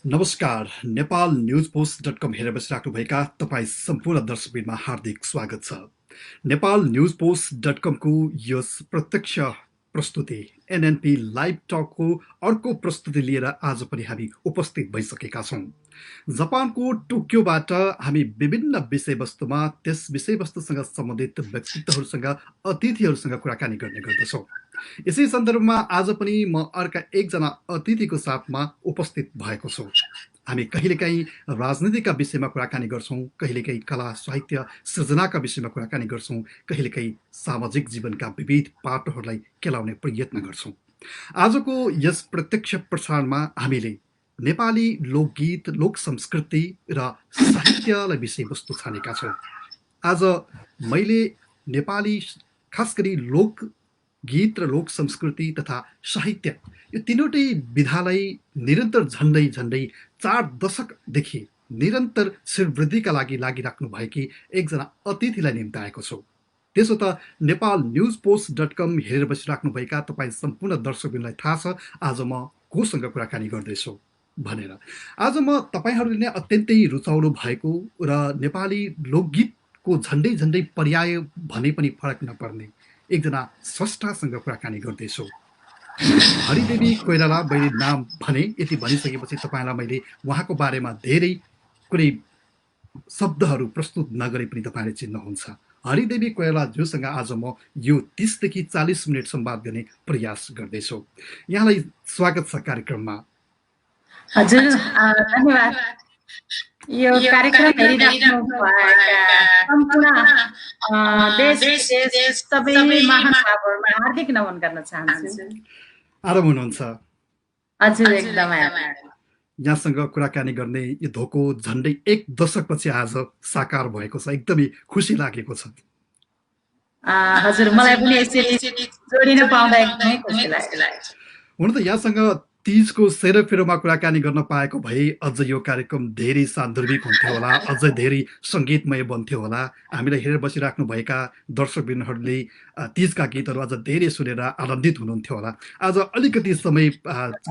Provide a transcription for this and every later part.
नमस्कार, Nepal news post dot कम हेरेर बसिराख्नुभएका तपाईँ सम्पूर्ण दर्शकबिनमा हार्दिक स्वागत छ। नेपाल न्युज पोस्ट डट कमको यस प्रत्यक्ष प्रस्तुति एनएनपी लाइभ टकको अर्को प्रस्तुति लिएर आज पनि हामी उपस्थित भइसकेका छौँ। जापानको टोकियोबाट हामी विभिन्न विषयवस्तुमा त्यस विषयवस्तुसँग सम्बन्धित व्यक्तित्वहरूसँग अतिथिहरूसँग कुराकानी गर्ने गर्दछौँ। यसै सन्दर्भमा आज पनि म अर्का एकजना अतिथिको साथमा उपस्थित भएको छु। हामी कहिलेकाहीँ राजनीतिका विषयमा कुराकानी गर्छौँ, कहिलेकाहीँ कला साहित्य सृजनाका विषयमा कुराकानी गर्छौँ, कहिलेकाहीँ सामाजिक जीवनका विविध पाटोहरूलाई केलाउने प्रयत्न गर्छौँ। आजको यस प्रत्यक्ष प्रसारणमा हामीले नेपाली लोकगीत, लोक संस्कृति र साहित्यलाई विषयवस्तु छानेका छौँ। आज मैले नेपाली खास गरी लोक गीत र लोक संस्कृति तथा साहित्य यो तीनवटै विधालाई निरन्तर झन्डै 4 दशकदेखि निरन्तर श्रीवृद्धिका लागि लागिराख्नु भएकी एकजना अतिथिलाई निम्ताएको छु। त्यसो त नेपाल न्युज पोस्ट डट कम हेरेर बसिराख्नुभएका तपाईँ सम्पूर्ण दर्शकहरूलाई थाहा छ आज म कोसँग कुराकानी गर्दैछु भनेर। आज म तपाईँहरूले नै अत्यन्तै रुचाउनु भएको र नेपाली लोकगीतको झन्डै पर्याय भने पनि फरक नपर्ने एकजना स्रष्टासँग कुराकानी गर्दैछु। हरिदेवी कोइराला, मैले नाम भने यति भनिसकेपछि तपाईँलाई मैले उहाँको बारेमा धेरै कुनै शब्दहरू प्रस्तुत नगरे पनि तपाईँले चिन्नुहुन्छ। हरिदेवी कोइराला ज्यूसँग आज म यो 30 देखि 40 मिनट संवाद गर्ने प्रयास गर्दैछु। यहाँलाई स्वागत छ कार्यक्रममा। हजुर, धन्यवाद। यो कार्यक्रम हेरिराख्नु भएका सम्पूर्ण देश विदेश सबै महानुभावहरुमा हार्दिक नमन गर्न चाहन्छु। आराम हुनुहुन्छ? हजुर, एकदमै। यहाँसँग कुराकानी गर्ने यो धोको झन्डै 1 दशकपछि आज साकार भएको छ, एकदमै खुसी लागेको छ। हजुर, मलाई पनि यसरी जोडिन पाउँदा एकदमै खुसी लाग्यो। हुन त यहाँसँग तीजको सेरोफेरोमा कुराकानी गर्न पाएको भए अझ यो कार्यक्रम धेरै सान्दर्भिक हुन्थ्यो होला, अझ धेरै सङ्गीतमय बन्थ्यो होला। हामीलाई हेरेर बसिराख्नु भएका दर्शकबिनहरूले तीजका गीतहरू अझ धेरै सुनेर आनन्दित हुनुहुन्थ्यो होला। आज अलिकति समय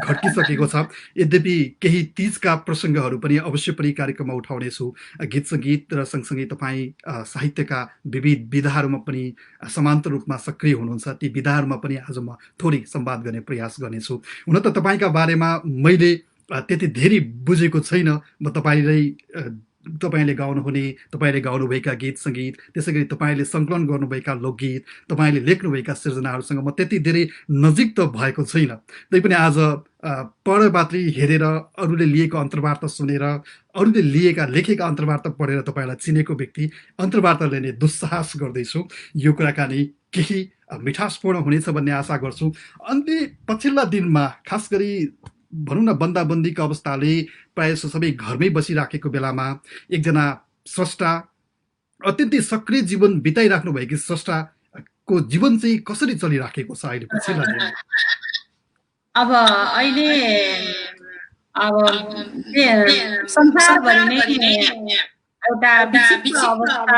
घट्किसकेको छ, यद्यपि केही तीजका प्रसङ्गहरू पनि अवश्य पनि कार्यक्रममा उठाउनेछु। गीत सङ्गीत र सँगसँगै तपाईँ साहित्यका विविध विधाहरूमा पनि समान्तर रूपमा सक्रिय हुनुहुन्छ, ती विधाहरूमा पनि आज म थोरै संवाद गर्ने प्रयास गर्नेछु। हुन त तपाईँका बारेमा मैले त्यति धेरै बुझेको छैन। म तपाईँले गाउनुहुने, तपाईँले गाउनुभएका गीत सङ्गीत, त्यसै गरी तपाईँले सङ्कलन गर्नुभएका लोकगीत, तपाईँले लेख्नुभएका सृजनाहरूसँग म त्यति धेरै नजिक त भएको छैन। तैपनि आज पढबात्री हेरेर, अरूले लिएको अन्तर्वार्ता सुनेर, अरूले लेखेका अन्तर्वार्ता पढेर तपाईँलाई चिनेको व्यक्ति अन्तर्वार्ता लिने दुस्साहस गर्दैछु। यो कुराकानी केही मिठासपूर्ण हुनेछ भन्ने आशा गर्छु। अन्य पछिल्ला दिनमा खास गरी भनौँ न बन्दाबन्दीको अवस्थाले प्रायः सबै घरमै बसिराखेको बेलामा एकजना स्रष्टा, अत्यन्तै सक्रिय जीवन बिताइराख्नु भएकी स्रष्टाको जीवन चाहिँ कसरी चलिराखेको छ अहिले पछिल्ला दिनमा? अब अहिले संसारभरि नै एउटा विचित्र अवस्था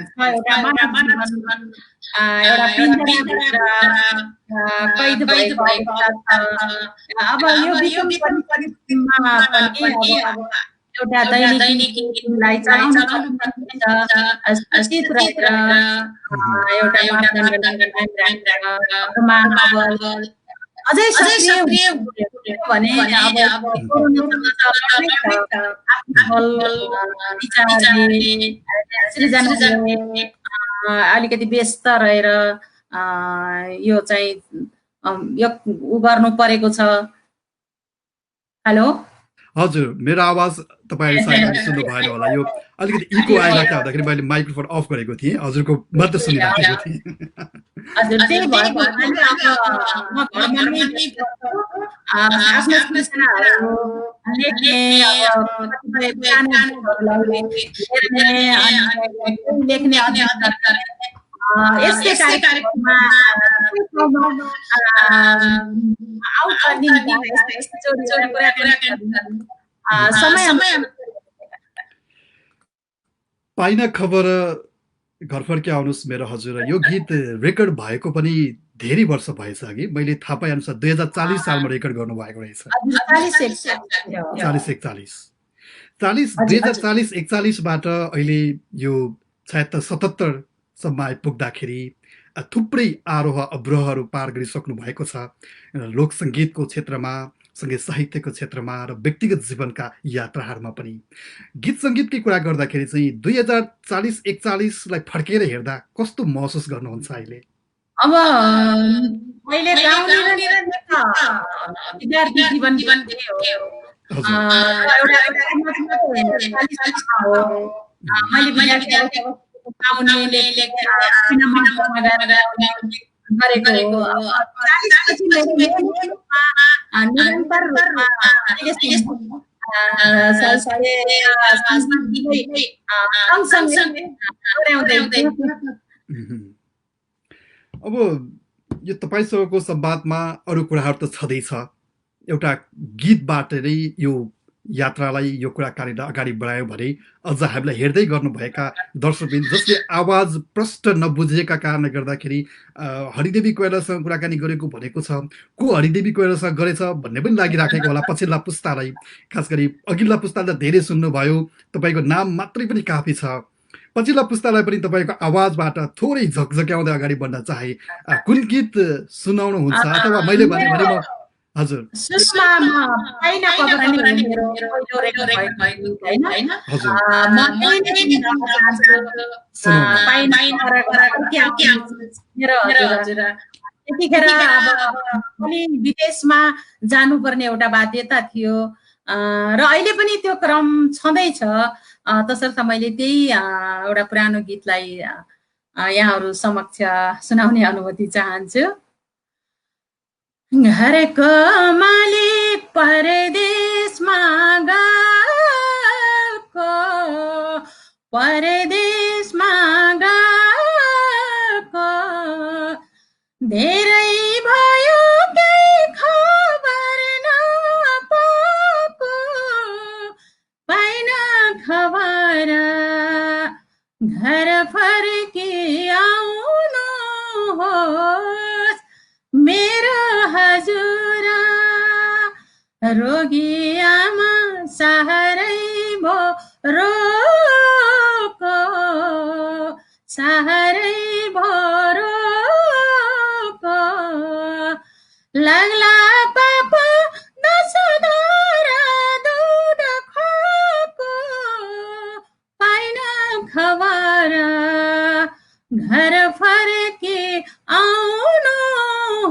छ, एउटा मानव जीवन एउटा पिञ्जराभित्र कैद भएको अवस्था छ। अब यो विषम परिस्थितिमा पनि एउटा दैनिक गीतलाई चलाउन सूचित रहेर एउटा मापदण्ड अझै सक्रिय भने अब अलिकति व्यस्त रहेर यो चाहिँ उ गर्नु परेको छ। हेलो, हजुर, मेरो आवाज तपाईँले सायद सुन्नु भएन होला। यो अलिकति इको आइरहेको हुँदाखेरि मैले माइक्रोफोन अफ गरेको थिएँ, हजुरको मात्र सुनिराखेको थिएँ। हजुर, त्यही भएको म घरमा नै आफ्नो सूचनाहरू लेख्ने, लेख्ने यस्तै कार्यक्रममा पाइन खबर घर फर्के आउनुहोस् मेरो हजुर। यो गीत रेकर्ड भएको पनि धेरै वर्ष भएछ अघि मैले थाहा पाए अनुसार 2040 सालमा रेकर्ड गर्नुभएको रहेछ। 2040-41बाट अहिले यो 76-77सम्म आइपुग्दाखेरि थुप्रै आरोह अवरोहहरू पार गरिसक्नु भएको छ लोक सङ्गीतको क्षेत्रमा, सँगै साहित्यको क्षेत्रमा र व्यक्तिगत जीवनका यात्राहरूमा पनि। गीत सङ्गीतकै कुरा गर्दाखेरि चाहिँ 2040-41लाई फर्केर हेर्दा कस्तो महसुस गर्नुहुन्छ अहिले? अब अहिले गाउँले विद्यार्थी जीवन अब यो तपाईँसँगको संवादमा अरू कुराहरू त छँदैछ, एउटा गीतबाट नै यो यात्रालाई यो कुराकानीलाई अगाडि बढायो भने अझ हामीलाई हेर्दै गर्नुभएका दर्शकबिन जसले आवाज प्रष्ट नबुझेका कारणले गर्दाखेरि हरिदेवी कोइरालासँग कुराकानी गरेको भनेको छ, को हरिदेवी कोइरालासँग गरेछ भन्ने पनि लागिराखेको होला पछिल्ला पुस्तालाई। खास गरी अघिल्ला पुस्ताले त धेरै सुन्नुभयो, तपाईँको नाम मात्रै पनि काफी छ। पछिल्ला पुस्तालाई पनि तपाईँको आवाजबाट थोरै झकझक्याउँदै अगाडि बढ्न चाहे कुन गीत सुनाउनुहुन्छ? अथवा मैले भने म हजुर त्यतिखेर विदेशमा जानुपर्ने एउटा बाध्यता थियो र अहिले पनि त्यो क्रम छँदैछ। तसर्थ मैले त्यही एउटा पुरानो गीतलाई यहाँहरू समक्ष सुनाउने अनुमति चाहन्छु। घरको मालिक परदेशमा गएको, परदेशमा गएको धेरै भयो केही खबर नपाएको, पाइन खबर घर फर्की आउनु होस् मेरो हजुर, रोगी आमा सहारै भो रोको, सहारै भो रोको, लाग्ला पापा दसधार दूध खोको, पाइन खबर घर फर्के आउनु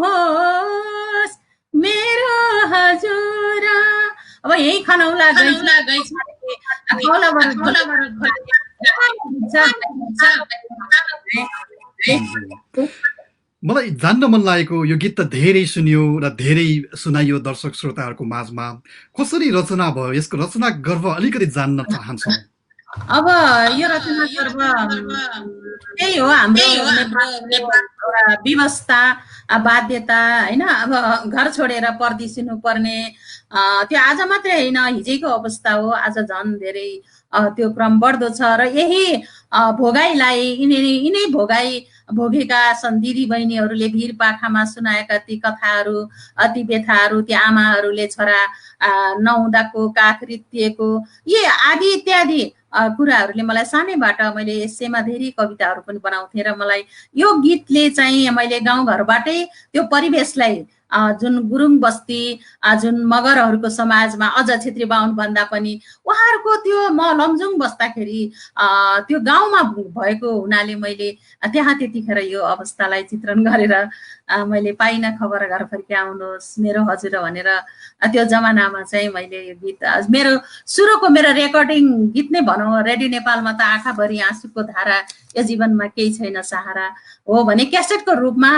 होस् मेरो हजुर। अब यही खनौला गई मलाई जान्न मन लागेको यो गीत त धेरै सुनियो र धेरै सुनाइयो दर्शक श्रोताहरूको माझमा, कसरी रचना भयो? यसको रचना गर्भ अलिकति जान्न चाहन्छौँ। अब यो रचना गर्भ त्यही हो हाम्रो व्यवस्था बाध्यता हैन। अब घर छोडेर परदेशिनु पर्ने त्यो आज मात्रै होइन हिजैको अवस्था हो, आज झन् धेरै त्यो क्रम बढ्दो छ र यही भोगाईलाई यिनै भोगाई भोगेका छन् दिदी बहिनीहरूले भिर पाखामा सुनाएका ती कथाहरू ती व्यथाहरू, ती आमाहरूले छोरा नहुँदाको काख रित्तिएको यी आदि इत्यादि कुराहरूले मलाई सानैबाट मैले यसैमा धेरै कविताहरू पनि बनाउँथेँ र मलाई यो गीतले चाहिँ मैले गाउँघरबाटै त्यो परिवेशलाई जुन गुरुङ बस्ती जुन मगरहरूको समाजमा अझ छेत्री बाहुन भन्दा पनि उहाँहरूको त्यो म लमजुङ बस्दाखेरि त्यो गाउँमा भएको हुनाले मैले त्यहाँ त्यतिखेर यो अवस्थालाई चित्रण गरेर मैले पाइन खबर घर फर्के आउनुहोस् मेरो हजुर भनेर त्यो जमानामा चाहिँ मैले यो गीत मेरो सुरुको मेरो रेकर्डिङ गीत नै भनौँ। रेडियो नेपालमा त आँखाभरि आँसुको धारा यो जीवनमा केही छैन सहारा हो भने क्यासेटको रूपमा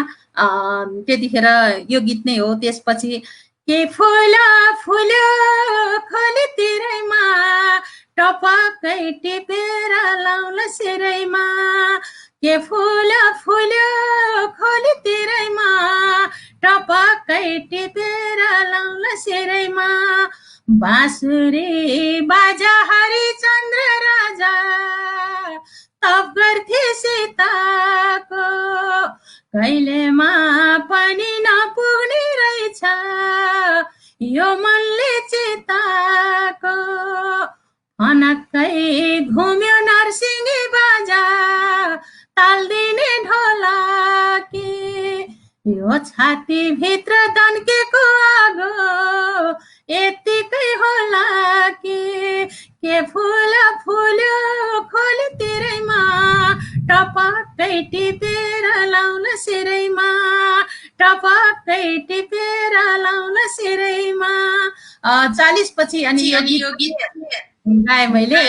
त्यतिखेर यो गीत नै हो। त्यसपछि के फुला फुल्यो खोलीतिरैमा टपक्कै टिपेर लाउला सिरैमा, के फुला फुल्यो खोलीतिरैमा टपक्कै टिपेर लाउला सिरैमा, बाँसुरी बाजा हरिचन्द्र राजा तप गर्थे सीताको, कहिलेमा पनि नपुग्ने रहेछ यो मनले चिताको फनक्कै घुम्यो नरसिंही बाजा ताल्दिने ढोलाकी यो छातीभित्र दन्केको आगो यतिकै होला के फुल फुल्यो खोलतिरैमा टपक्कै टिपेर लाउन सिरैमा टपक्कै टिपेर लाउन सिरैमा 40 पछि अनि यो गीत गाएँ मैले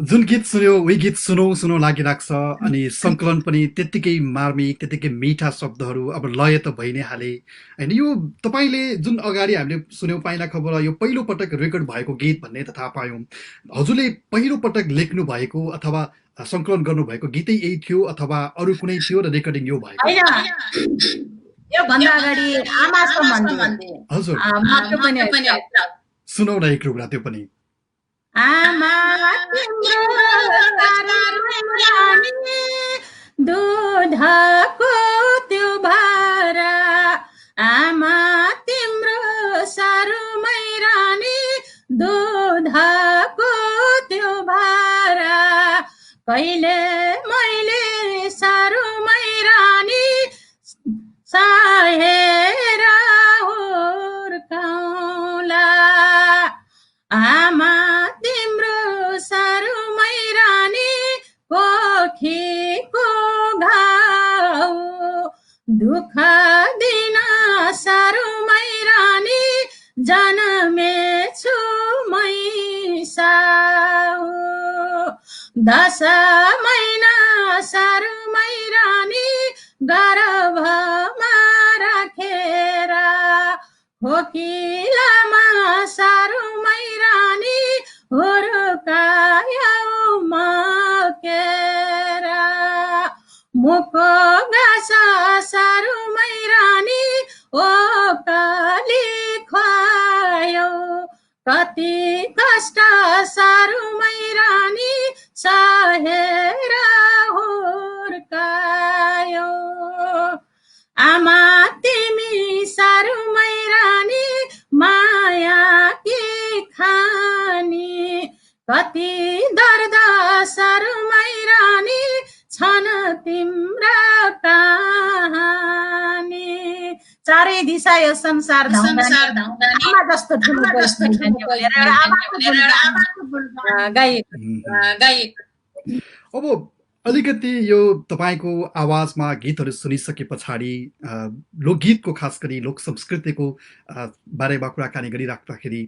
जुन गीत सुन्यो उही गीत सुनौ लागिरहेको छ अनि सङ्कलन पनि त्यत्तिकै मार्मिक त्यत्तिकै मिठा शब्दहरू अब लय त भइ नै हाले होइन। यो तपाईँले जुन अगाडि हामीले सुन्यौँ पाइला खबर यो पहिलो पटक रेकर्ड भएको गीत भन्ने त थाहा पायौँ। हजुरले पहिलो पटक लेख्नु भएको अथवा सङ्कलन गर्नुभएको गीतै यही थियो अथवा अरू कुनै थियो र रेकर्डिङ यो भएको? यो भन्दा अगाडि आमा सम्बन्धी हजुर सुनौ न एक रुग्रा त्यो पनि। आमा दुधको त्यो भारा आमा तिम्रो सारुमै रानी दुधको त्यो भारा कहिले मैले सारुमै रानी साहेर हुर्काउँला आमा तिम्रो सारुमै रानी पोखीको घाउ दुःख दिन सारुमै रानी जन्मेछु मै साउ 10 महिना सारुमै रानी गर्भमा राखेर खोकिलामा सारुमै रानी हुर्कायौ मकेर मुखको घाँस सारुमै रानी ओकाली खुवायौ कति कष्ट सारुमै रानी सहेर हुर्कायौ आमा तिमी सारुमै रानी माया कि खानी कति दर्द सारुमै रानी छन् तिम्रा कहानी चारै दिशा यो संसार आमा जस्तो ठुलो अब अलिकति यो तपाईँको आवाजमा गीतहरू सुनिसके पछाडि लोकगीतको खास गरी लोक संस्कृतिको बारेमा कुराकानी गरिराख्दाखेरि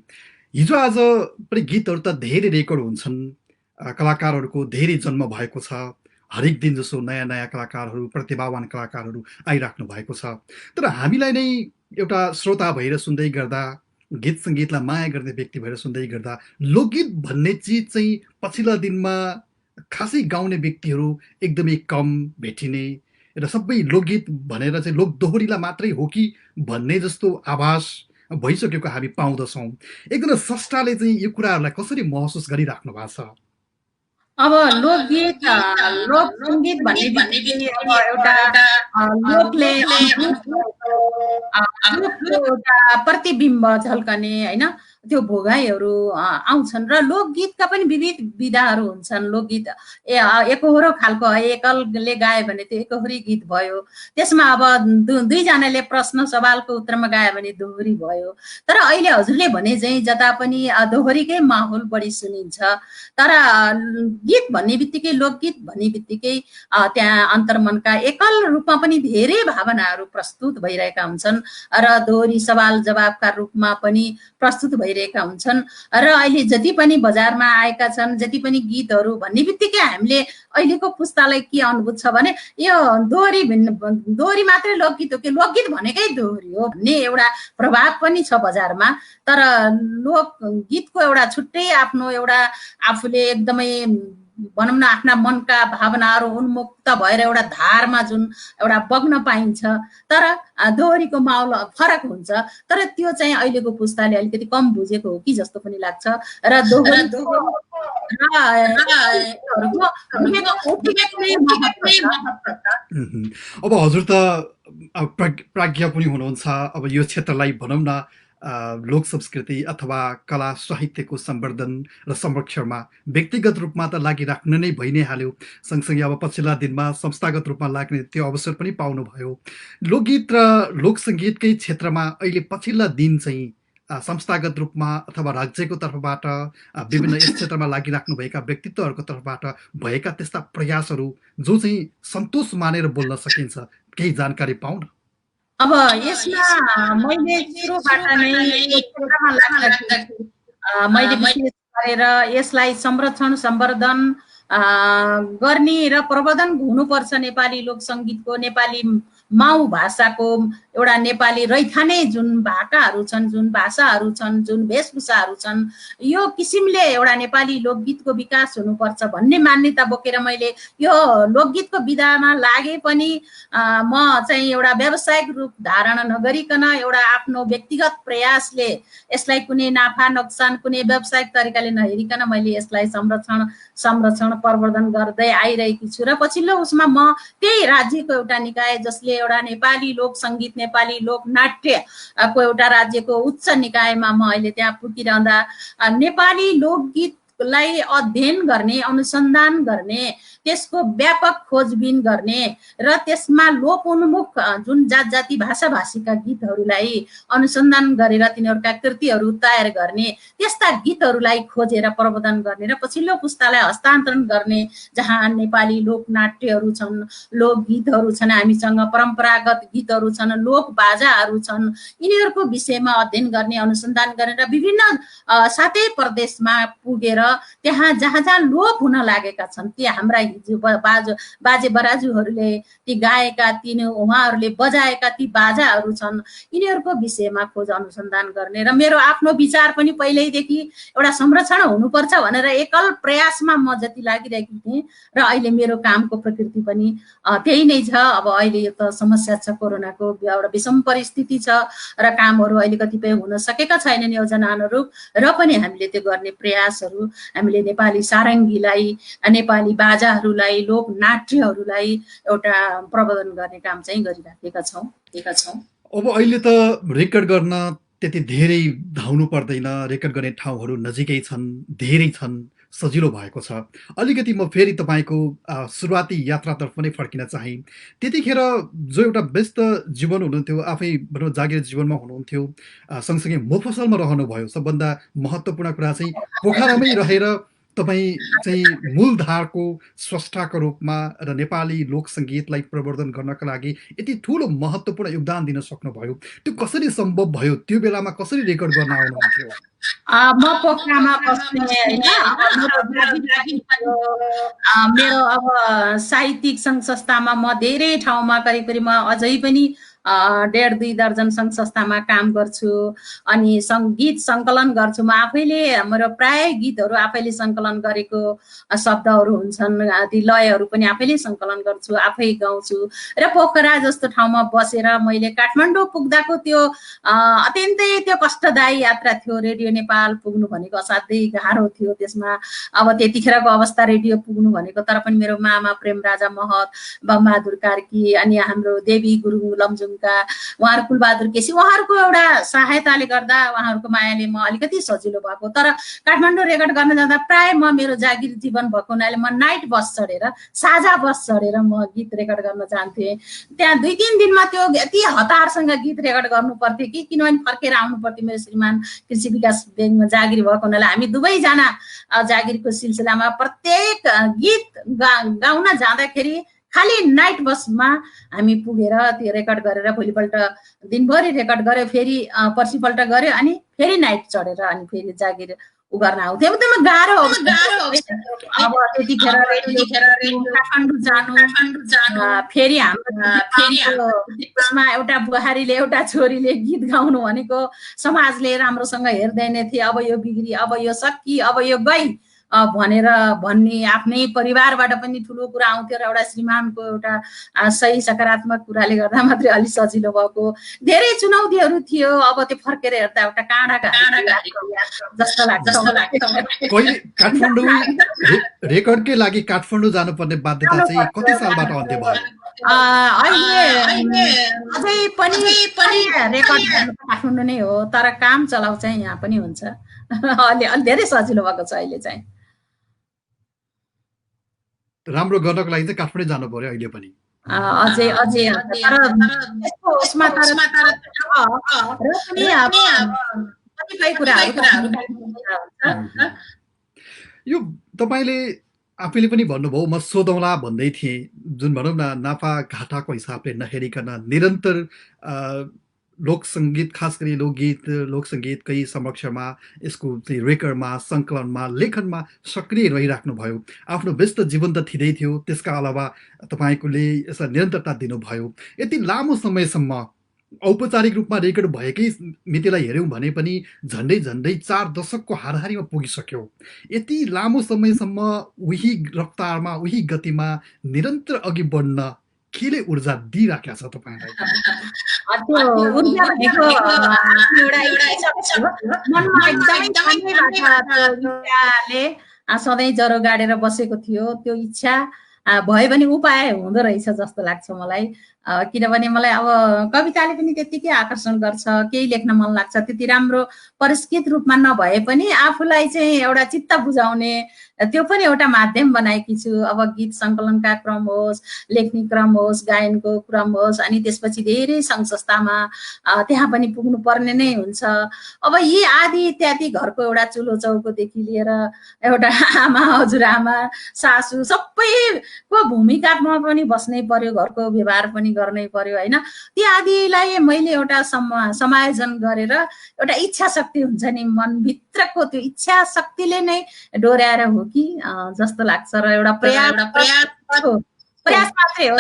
हिजो आज पनि गीतहरू त धेरै रेकर्ड हुन्छन्, कलाकारहरूको धेरै जन्म भएको छ, हरेक दिन जसो नयाँ नयाँ कलाकारहरू प्रतिभावान कलाकारहरू आइराख्नु भएको छ। तर हामीलाई नै एउटा श्रोता भएर सुन्दै गर्दा गीत सङ्गीतलाई माया गर्ने व्यक्ति भएर सुन्दै गर्दा लोकगीत भन्ने चिज चाहिँ पछिल्ला दिनमा खासै गाउने व्यक्तिहरू एकदमै कम भेटिने र सबै लोकगीत भनेर चाहिँ लोक दोहोरीलाई मात्रै हो कि भन्ने जस्तो आभास भइसकेको हामी पाउँदछौँ। एकजना स्रष्टाले चाहिँ यो कुराहरूलाई कसरी महसुस गरिराख्नु भएको छ? अब लोकगीत लोक सङ्गीत भन्ने एउटा लोकले एउटा प्रतिबिम्ब झल्कने होइन त्यो भोगाइहरू आउँछन् र लोकगीतका पनि विविध विधाहरू हुन्छन्। लोकगीत एकहोरो खालको एकलले गायो भने त्यो एकहोरी गीत भयो, त्यसमा अब दुईजनाले प्रश्न सवालको उत्तरमा गायो भने दोहोरी भयो। तर अहिले हजुरले भने चाहिँ जता पनि दोहोरीकै माहौल बढी सुनिन्छ। तर गीत भन्ने बित्तिकै लोकगीत भन्ने बित्तिकै त्यहाँ अन्तर्मनका एकल रूपमा पनि धेरै भावनाहरू प्रस्तुत भइरहेका हुन्छन् र दोहोरी सवाल जवाबका रूपमा पनि प्रस्तुत भइरहेका हुन्छन्। र अहिले जति पनि बजारमा आएका छन् जति पनि गीतहरू भन्ने बित्तिकै हामीले अहिलेको पुस्तालाई के अनुभूत छ भने यो दोहोरी मात्रै लोकगीत हो कि लोकगीत भनेकै दोहोरी हो भन्ने एउटा प्रभाव पनि छ बजारमा। तर लोकगीतको एउटा छुट्टै आफ्नो एउटा आफूले एकदमै भनौँ न आफ्ना मनका भावनाहरू उन्मुक्त भएर एउटा धारमा जुन एउटा बग्न पाइन्छ, तर दोहोरीको माहौल फरक हुन्छ। तर त्यो चाहिँ अहिलेको पुस्ताले अलिकति कम बुझेको हो कि जस्तो पनि लाग्छ र दोहोरीको अब हजुर त प्राज्ञ पनि हुनुहुन्छ। अब यो क्षेत्रलाई भनौँ न लोक संस्कृति अथवा कला साहित्यको संवर्धन र संरक्षणमा व्यक्तिगत रूपमा त लागिराख्न नै भइ नै हाल्यो, सँगसँगै अब पछिल्ला दिनमा संस्थागत रूपमा लाग्ने त्यो अवसर पनि पाउनुभयो। लोकगीत र लोकसङ्गीतकै क्षेत्रमा अहिले पछिल्ला दिन चाहिँ संस्थागत रूपमा अथवा राज्यको तर्फबाट विभिन्न यस क्षेत्रमा लागिराख्नुभएका व्यक्तित्वहरूको तर्फबाट भएका त्यस्ता प्रयासहरू जो चाहिँ सन्तोष मानेर बोल्न सकिन्छ, केही जानकारी पाउन। अब यसमा मैले सुरुबाट नै यो क्षेत्रमा लाग्दाखेरि मैले विशेष गरेर यसलाई संरक्षण संवर्धन गर्ने र प्रवर्धन हुनुपर्छ। नेपाली लोकसङ्गीतको, नेपाली माउ भाषाको एउटा नेपाली रैथाने जुन भाकाहरू छन्, जुन भाषाहरू छन्, जुन वेशभूषाहरू छन्, यो किसिमले एउटा नेपाली लोकगीतको विकास हुनुपर्छ भन्ने मान्यता बोकेर मैले यो लोकगीतको विधामा लागे पनि म चाहिँ एउटा व्यावसायिक रूप धारण नगरिकन एउटा आफ्नो व्यक्तिगत प्रयासले यसलाई कुनै नाफा नोक्सान कुनै व्यावसायिक तरिकाले नहेरिकन मैले यसलाई संरक्षण प्रवर्धन गर्दै आइरहेकी छु। र पछिल्लो उसमा म त्यही राज्यको एउटा निकाय जसले एउटा नेपाली लोक सङ्गीत, नेपाली लोक नाट्यको एउटा राज्यको उच्च निकायमा म अहिले त्यहाँ पुगिरहँदा नेपाली लोकगीतलाई अध्ययन गर्ने, अनुसन्धान गर्ने, त्यसको व्यापक खोजबिन गर्ने र त्यसमा लोक उन्मुख जुन जात जाति भाषा भाषीका गीतहरूलाई अनुसन्धान गरेर तिनीहरूका कृतिहरू तयार गर्ने, त्यस्ता गीतहरूलाई खोजेर प्रवर्धन गर्ने र पछिल्लो पुस्तालाई हस्तान्तरण गर्ने, जहाँ नेपाली लोकनाट्यहरू छन्, लोकगीतहरू छन्, हामीसँग परम्परागत गीतहरू छन्, लोक बाजाहरू छन्, यिनीहरूको विषयमा अध्ययन गर्ने, अनुसन्धान गरेर विभिन्न सातै प्रदेशमा पुगेर त्यहाँ जहाँ जहाँ लोप हुन लागेका छन् ती हाम्रा बाजे बराजुहरूले ती गाएका, उहाँहरूले बजाएका ती बाजाहरू छन्, यिनीहरूको विषयमा खोज अनुसन्धान गर्ने र मेरो आफ्नो विचार पनि पहिल्यैदेखि एउटा संरक्षण हुनुपर्छ भनेर एकल प्रयासमा म जति लागिरहेकी थिएँ र अहिले मेरो कामको प्रकृति पनि त्यही नै छ। अब अहिले यो त समस्या छ, कोरोनाको एउटा विषम परिस्थिति छ र कामहरू अहिले कतिपय हुन सकेका छैनन् योजनाहरू, र पनि हामीले त्यो गर्ने प्रयासहरू हामीले नेपाली सारङ्गीलाई, नेपाली बाजाहरूलाई, लोक नाट्यहरूलाई एउटा प्रवर्धन गर्ने काम चाहिँ गरिराखेका छौँ। अब अहिले त रेकर्ड गर्न त्यति धेरै धाउनु पर्दैन, रेकर्ड गर्ने ठाउँहरू नजिकै छन्, धेरै छन्, सजिलो भएको छ। अलिकति म फेरि तपाईँको सुरुवाती यात्रातर्फ नै फर्किन चाहेँ। त्यतिखेर जो एउटा व्यस्त जीवन हुनुहुन्थ्यो, आफै भनौँ जागिर जीवनमा हुनुहुन्थ्यो, सँगसँगै मोफसलमा रहनुभयो। सबभन्दा महत्त्वपूर्ण कुरा चाहिँ पोखरामै रहेर तपाईँ चाहिँ मूलधारको स्रष्टाको रूपमा र नेपाली लोकसङ्गीतलाई प्रवर्धन गर्नका लागि यति ठुलो महत्त्वपूर्ण योगदान दिन सक्नुभयो। त्यो कसरी सम्भव भयो? त्यो बेलामा कसरी रेकर्ड गर्न आउनुहुन्थ्यो? म पोखरामा बस्ने होइन, मेरो अब साहित्यिक सङ्घ संस्थामा म धेरै ठाउँमा करिब म अझै पनि 1.5-2 दर्जन सङ्घ संस्थामा काम गर्छु अनि गीत सङ्कलन गर्छु। म आफैले मेरो प्राय गीतहरू आफैले सङ्कलन गरेको शब्दहरू हुन्छन्, ती लयहरू पनि आफैले सङ्कलन गर्छु, आफै गाउँछु। र पोखरा जस्तो ठाउँमा बसेर मैले काठमाडौँ पुग्दाको त्यो अत्यन्तै त्यो कष्टदायी यात्रा थियो। रेडियो नेपाल पुग्नु भनेको असाध्यै गाह्रो थियो। त्यसमा अब त्यतिखेरको अवस्था रेडियो पुग्नु भनेको, तर पनि मेरो मामा प्रेमराजा महत, बमबहादुर कार्की अनि हाम्रो देवी गुरुङ लमजुङका उहाँहरू, कुलबहादुर केसी, उहाँहरूको एउटा सहायताले गर्दा, उहाँहरूको मायाले म अलिकति सजिलो भएको। तर काठमाडौँ रेकर्ड गर्न जाँदा प्राय म मेरो जागिर जीवन भएको हुनाले म नाइट बस चढेर, साझा बस चढेर म गीत रेकर्ड गर्न जान्थेँ। त्यहाँ 2-3 दिनमा त्यो यति हतारसँग गीत रेकर्ड गर्नु पर्थ्यो कि, किनभने फर्केर आउनु पर्थ्यो। मेरो श्रीमान कृषि विकास ब्याङ्कमा जागिर भएको हुनाले हामी दुवैजना जागिरको सिलसिलामा प्रत्येक गीत गाउन जाँदाखेरि खालि नाइट बसमा हामी पुगेर त्यो रेकर्ड गरेर भोलिपल्ट दिनभरि रेकर्ड गऱ्यो, फेरि पर्सिपल्ट गऱ्यो अनि फेरि नाइट चढेर अनि फेरि जागिर गर्न आउँथ्यो। एकदमै गाह्रो। अब त्यतिखेर काठमाडौँ जानु, फेरि हाम्रो त्यसमा एउटा बुहारीले एउटा छोरीले गीत गाउनु भनेको समाजले राम्रोसँग हेर्दैन थिए। अब यो बिग्री, अब यो सकि, अब यो गई भनेर भन्ने, आफ्नै परिवारबाट पनि ठुलो कुरा आउँथ्यो र एउटा श्रीमानको एउटा सही सकारात्मक कुराले गर्दा मात्रै अलिक सजिलो भएको। धेरै चुनौतीहरू थियो। अब त्यो फर्केर हेर्दा एउटा काँडा जस्तो लाग्छ। कहिले काठमाडौँ रेकर्डकै लागि काठमाडौँ जानुपर्ने बाध्यता चाहिँ कति सालबाट अन्त्य भयो? अहिले अझै पनि रेकर्ड काठमाडौँ नै हो, तर काम चलाउ चाहिँ यहाँ पनि हुन्छ। अलि धेरै सजिलो भएको छ अहिले चाहिँ। राम्रो गर्नको लागि चाहिँ काठमाडौँ जानु पर्यो अहिले पनि। अझै उसमा कतिपय कुराहरू यो तपाईँले आफैले पनि भन्नुभयो म सोधौँला भन्दै थिएँ, जुन भनौँ न नाफा घाटाको हिसाबले नहेरिकन निरन्तर लोकसङ्गीत, खास गरी लोकगीत लोकसङ्गीतकै समक्षमा यसको चाहिँ रेकर्डमा, सङ्कलनमा, लेखनमा सक्रिय रहिराख्नुभयो। आफ्नो व्यस्त जीवन त थिँदै थियो, त्यसका अलावा तपाईँले यसलाई निरन्तरता दिनुभयो। यति लामो समयसम्म औपचारिक रूपमा रेकर्ड भएकै मितिलाई हेऱ्यौँ भने पनि झन्डै 4 दशकको हाराहारीमा पुगिसक्यो। यति लामो समयसम्म उही रफ्तारमा, उही गतिमा निरन्तर अघि बढ्न केले ऊर्जा दिइराखेको छ तपाईँलाई? सधैँ जरो गाडेर बसेको थियो। त्यो इच्छा भए पनि उपाय हुँदो रहेछ जस्तो लाग्छ मलाई। किनभने मलाई अब कविताले पनि त्यत्तिकै आकर्षण गर्छ, केही लेख्न मन लाग्छ। त्यति राम्रो परिष्कृत रूपमा नभए पनि आफूलाई चाहिँ एउटा चित्त बुझाउने त्यो पनि एउटा माध्यम बनाएकी छु। अब गीत सङ्कलनका क्रम होस्, लेख्ने क्रम होस्, गायनको क्रम होस्, अनि त्यसपछि धेरै सङ्घ संस्थामा त्यहाँ पनि पुग्नु पर्ने नै हुन्छ। अब यी आदि इत्यादि घरको एउटा चुलो चौकोदेखि लिएर एउटा आमा, हजुरआमा, सासू सबैको भूमिकामा पनि बस्नै पर्यो, घरको व्यवहार पनि गर्नै पर्यो होइन। ती आदिलाई मैले एउटा समायोजन गरेर एउटा इच्छा शक्ति हुन्छ नि, मनभित्रको त्यो इच्छा शक्तिले नै डोर्याएर हो कि जस्तो लाग्छ। र एउटा प्रयास मात्रै हो।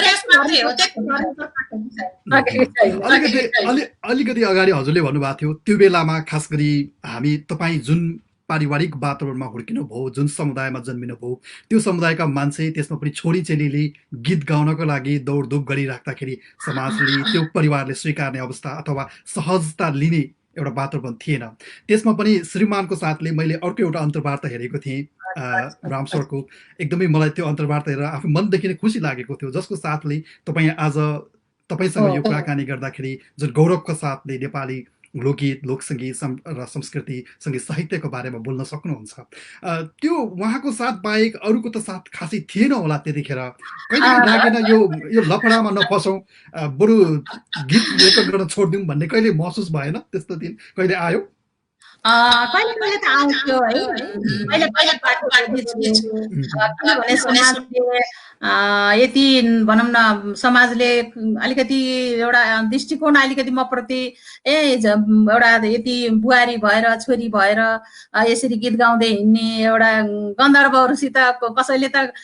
अलिकति अगाडि हजुरले भन्नुभएको थियो त्यो बेलामा खास गरी हामी तपाईँ जुन पारिवारिक वातावरणमा हुर्किनु भयो, जुन समुदायमा जन्मिनु भयो, त्यो समुदायका मान्छे, त्यसमा पनि छोरी चेलीले गीत गाउनको लागि दौडधुप गरिराख्दाखेरि समाजले, त्यो परिवारले स्वीकार्ने अवस्था अथवा सहजता लिने एउटा वातावरण थिएन। त्यसमा पनि श्रीमानको साथले मैले अर्को एउटा अन्तर्वार्ता हेरेको थिएँ रामसरको। एकदमै मलाई त्यो अन्तर्वार्ता हेरेर आफू मनदेखि नै खुसी लागेको थियो, जसको साथले तपाईँ आज तपाईँसँग यो कुराकानी गर्दाखेरि जुन गौरवको साथले नेपाली लोकगीत, लोकसङ्गीत र संस्कृति, सङ्गीत साहित्यको बारेमा बोल्न सक्नुहुन्छ। त्यो उहाँको साथ बाहेक अरूको त साथ खासै थिएन होला त्यतिखेर। कहिले लागेन यो लफडामा नफसौँ, बरु गीत रेकर्ड गर्न छोडिदिउँ भन्ने कहिले महसुस भएन? त्यस्तो दिन कहिले आयो? कहिले त आउँथ्यो है। किनभने यति भनौँ न समाजले अलिकति एउटा दृष्टिकोण अलिकति म प्रति एउटा यति बुहारी भएर, छोरी भएर यसरी गीत गाउँदै हिँड्ने एउटा गन्धर्वहरूसित कसैले त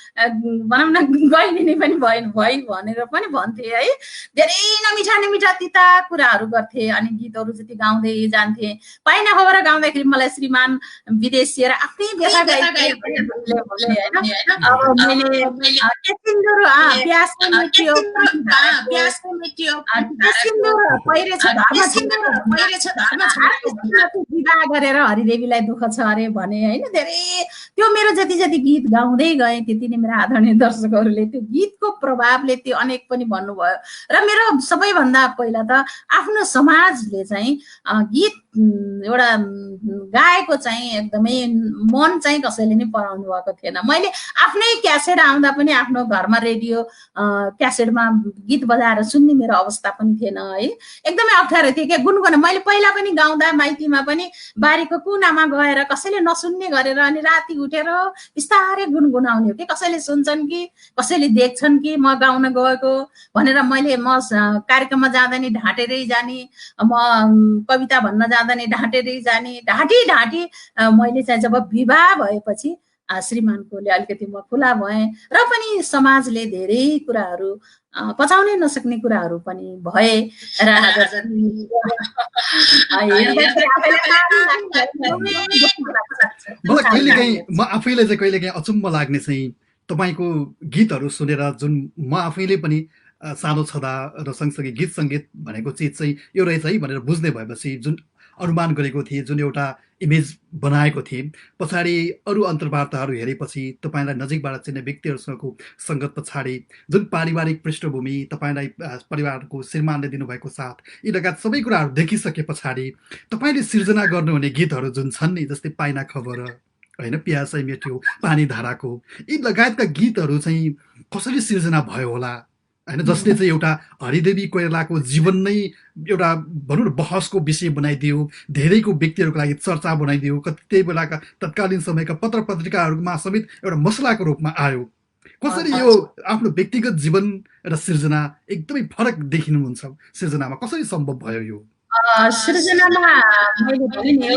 भनौँ न गइदिने पनि भइ भनेर पनि भन्थे है। धेरै नमिठा तिता कुराहरू गर्थे। अनि गीतहरू जति गाउँदै जान्थे, पाइना खबर गाउँदाखेरि मलाई श्रीमान विदेशिएर आफ्नै व्यथा विवाह गरेर हरिदेवीलाई दुःख छ अरे भने होइन। धेरै त्यो मेरो जति गीत गाउँदै गएँ त्यति नै मेरो आदरणीय दर्शकहरूले त्यो गीतको प्रभावले त्यो अनेक पनि भन्नुभयो। र मेरो सबैभन्दा पहिला त आफ्नो समाजले चाहिँ गीत एउटा गाएको चाहिँ एकदमै मन चाहिँ कसैले नै पराउनु भएको थिएन। मैले आफ्नै क्यासेट आउँदा पनि आफ्नो घरमा रेडियो क्यासेटमा गीत बजाएर सुन्ने मेरो अवस्था पनि थिएन है। एकदमै अप्ठ्यारो थियो के गुनगुन। मैले पहिला पनि गाउँदा माइतीमा पनि बारीको कुनामा गएर कसैले नसुन्ने गरेर अनि राति उठेर बिस्तारै गुनगुनाउने हो कि कसैले सुन्छन् कि कसैले देख्छन् कि म गाउन गएको भनेर मैले म कार्यक्रममा जाँदा नि ढाँटेरै जाने, म कविता भन्न जाँदा नि ढाँटेरै जाने, ढाँटी मैले चाहिँ जब विवाह भएपछि श्रीमानकोले अलिकति म खुला भएँ र पनि समाजले धेरै कुराहरू पचाउनै नसक्ने कुराहरू पनि भए र आज हेर्दाखेरि मलाई कहिलेकाहीँ म आफैलाई चाहिँ कहिलेकाहीँ अचम्म लाग्ने चाहिँ तपाईँको गीतहरू सुनेर जुन म आफैले पनि सानो छँदा र सँगसँगै गीत सङ्गीत भनेको चिज चाहिँ यो रहेछ है भनेर बुझ्ने भएपछि जुन अनुमान गरेको थिएँ, जुन एउटा इमेज बनाएको थिएँ, पछाडि अरू अन्तर्वार्ताहरू हेरेपछि तपाईँलाई नजिकबाट चिन्ने व्यक्तिहरूसँगको सङ्गत पछाडि जुन पारिवारिक पृष्ठभूमि तपाईँलाई परिवारको श्रीमानले दिनुभएको साथ यी लगायत सबै कुराहरू देखिसके पछाडि तपाईँले सिर्जना गर्नुहुने गीतहरू जुन छन् नि, जस्तै पाइना खबर होइन, प्यासै मेट्यो, पानी धाराको, यी लगायतका गीतहरू चाहिँ कसरी सिर्जना भयो होला होइन, जसले चाहिँ एउटा हरिदेवी कोइरालाको जीवन नै एउटा भनौँ न बहसको विषय बनाइदियो, धेरैको व्यक्तिहरूको लागि चर्चा बनाइदियो, कति त्यही बेलाका तत्कालीन समयका पत्र पत्रिकाहरूमा समेत एउटा मसलाको रूपमा आयो। कसरी यो आफ्नो व्यक्तिगत जीवन र सिर्जना एकदमै फरक देखिनुहुन्छ सिर्जनामा, कसरी सम्भव भयो यो? सृजनामा मैले भने नि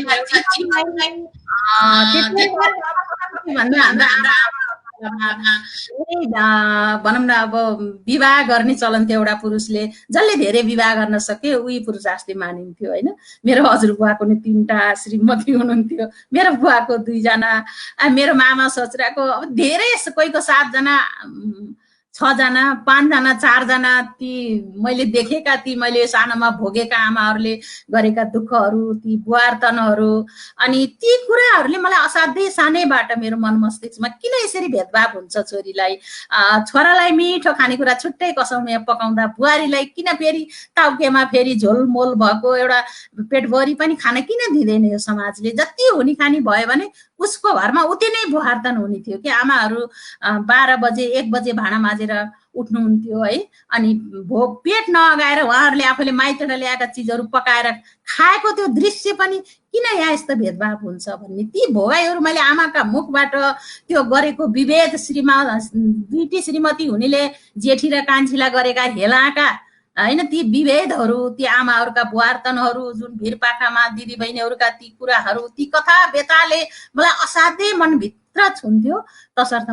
एउटा भनौँ न अब विवाह गर्ने चलन थियो एउटा पुरुषले, जसले धेरै विवाह गर्न सके उही पुरुष जस्तै मानिन्थ्यो होइन। मेरो हजुरबुवाको नि 3टा श्रीमती हुनुहुन्थ्यो, मेरो बुवाको 2जना, मेरो मामा ससुराको अब धेरै, कोहीको 7जना, 6जना, 5जना, 4जना, ती मैले देखेका, ती मैले सानोमा भोगेका आमाहरूले गरेका दुःखहरू, ती बुहारतनहरू, अनि ती कुराहरूले मलाई असाध्यै सानैबाट मेरो मन मस्तिष्कमा किन यसरी भेदभाव हुन्छ, छोरीलाई छोरालाई मिठो खानेकुरा छुट्टै कसौमा पकाउँदा बुहारीलाई किन फेरि ताउकेमा फेरि झोलमोल भएको एउटा पेटभरि पनि खान किन दिँदैन यो समाजले। जति हुने खानी भयो भने उसको घरमा उति नै बुहारतन हुने थियो कि आमाहरू 12 बजे 1 बजे भाँडा माझेर उठ्नुहुन्थ्यो है। अनि पेट नअगाएर उहाँहरूले आफूले माइतबाट ल्याएका चिजहरू पकाएर खाएको त्यो दृश्य पनि किन यहाँ यस्तो भेदभाव हुन्छ भन्ने ती भोगाइहरू मैले आमाका मुखबाट त्यो गरेको विभेद, दुईटी श्रीमती हुनेले जेठी र कान्छीलाई गरेका हेलाका होइन, ती विभेदहरू, ती आमाहरूका बुहारतनहरू, जुन भिरपाखामा दिदी बहिनीहरूका ती कुराहरू, ती कथा बेताले मलाई असाध्यै मनभित्र छुन्थ्यो। तसर्थ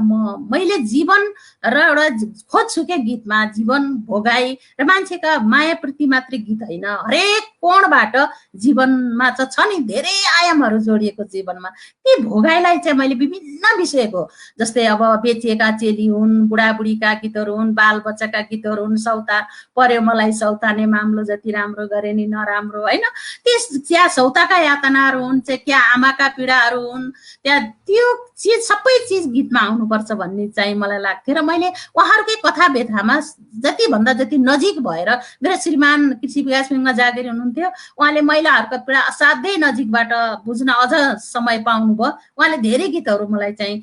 मैले जीवन र एउटा खोज्छु क्या गीतमा, जीवन भोगाई र मान्छेका माया प्रति मात्रै गीत होइन, हरेक कोणबाट जीवनमा चाहिँ छ नि धेरै आयामहरू जोडिएको जीवनमा, ती भोगाइलाई चाहिँ मैले विभिन्न विषयको, जस्तै अब बेचिएका चेली हुन्, बुढाबुढीका गीतहरू हुन्, बालबच्चाका गीतहरू हुन्, सौता पर्यो मलाई सौताने मामलो जति राम्रो गरे नि नराम्रो होइन, त्यहाँ सौताका यातनाहरू हुन्, चाहिँ क्या आमाका पीडाहरू हुन्, त्यहाँ त्यो चिज सबै चिज गीतमा आउनुपर्छ भन्ने चाहिँ मलाई लाग्थ्यो। र मैले उहाँहरूकै कथा व्यथामा जतिभन्दा जति नजिक भएर, मेरो श्रीमान कृषि विकास विभागमा जागिर हुनुहुन्थ्यो, उहाँले महिलाहरूको पीडा असाध्यै नजिकबाट बुझ्न अझ समय पाउनुभयो। उहाँले धेरै गीतहरू मलाई चाहिँ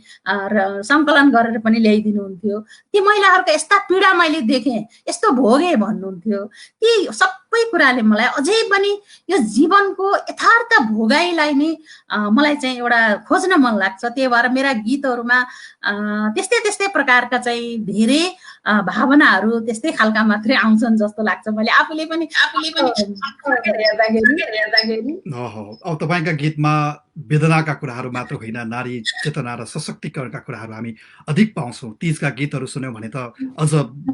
सङ्कलन गरेर पनि ल्याइदिनुहुन्थ्यो। ती महिलाहरूको यस्ता पीडा मैले देखेँ, यस्तो भोगेँ भन्नुहुन्थ्यो। ती सबै कुराले मलाई अझै पनि यो जीवनको यथार्थ भोगाइलाई नै मलाई चाहिँ एउटा खोज्न मन लाग्छ। त्यही भएर मेरा गीतहरूमा त्यस्तै त्यस्तै प्रकारका चाहिँ धेरै भावनाहरू त्यस्तै खालका मात्रै आउँछन् जस्तो लाग्छ। मैले आफूले पनि हेर्दाखेरि अब तपाईँका गीतमा वेदनाका कुराहरू मात्र होइन, नारी चेतना र सशक्तिकरणका कुराहरू हामी अधिक पाउँछौँ। तीजका गीतहरू सुन्यौँ भने त अझ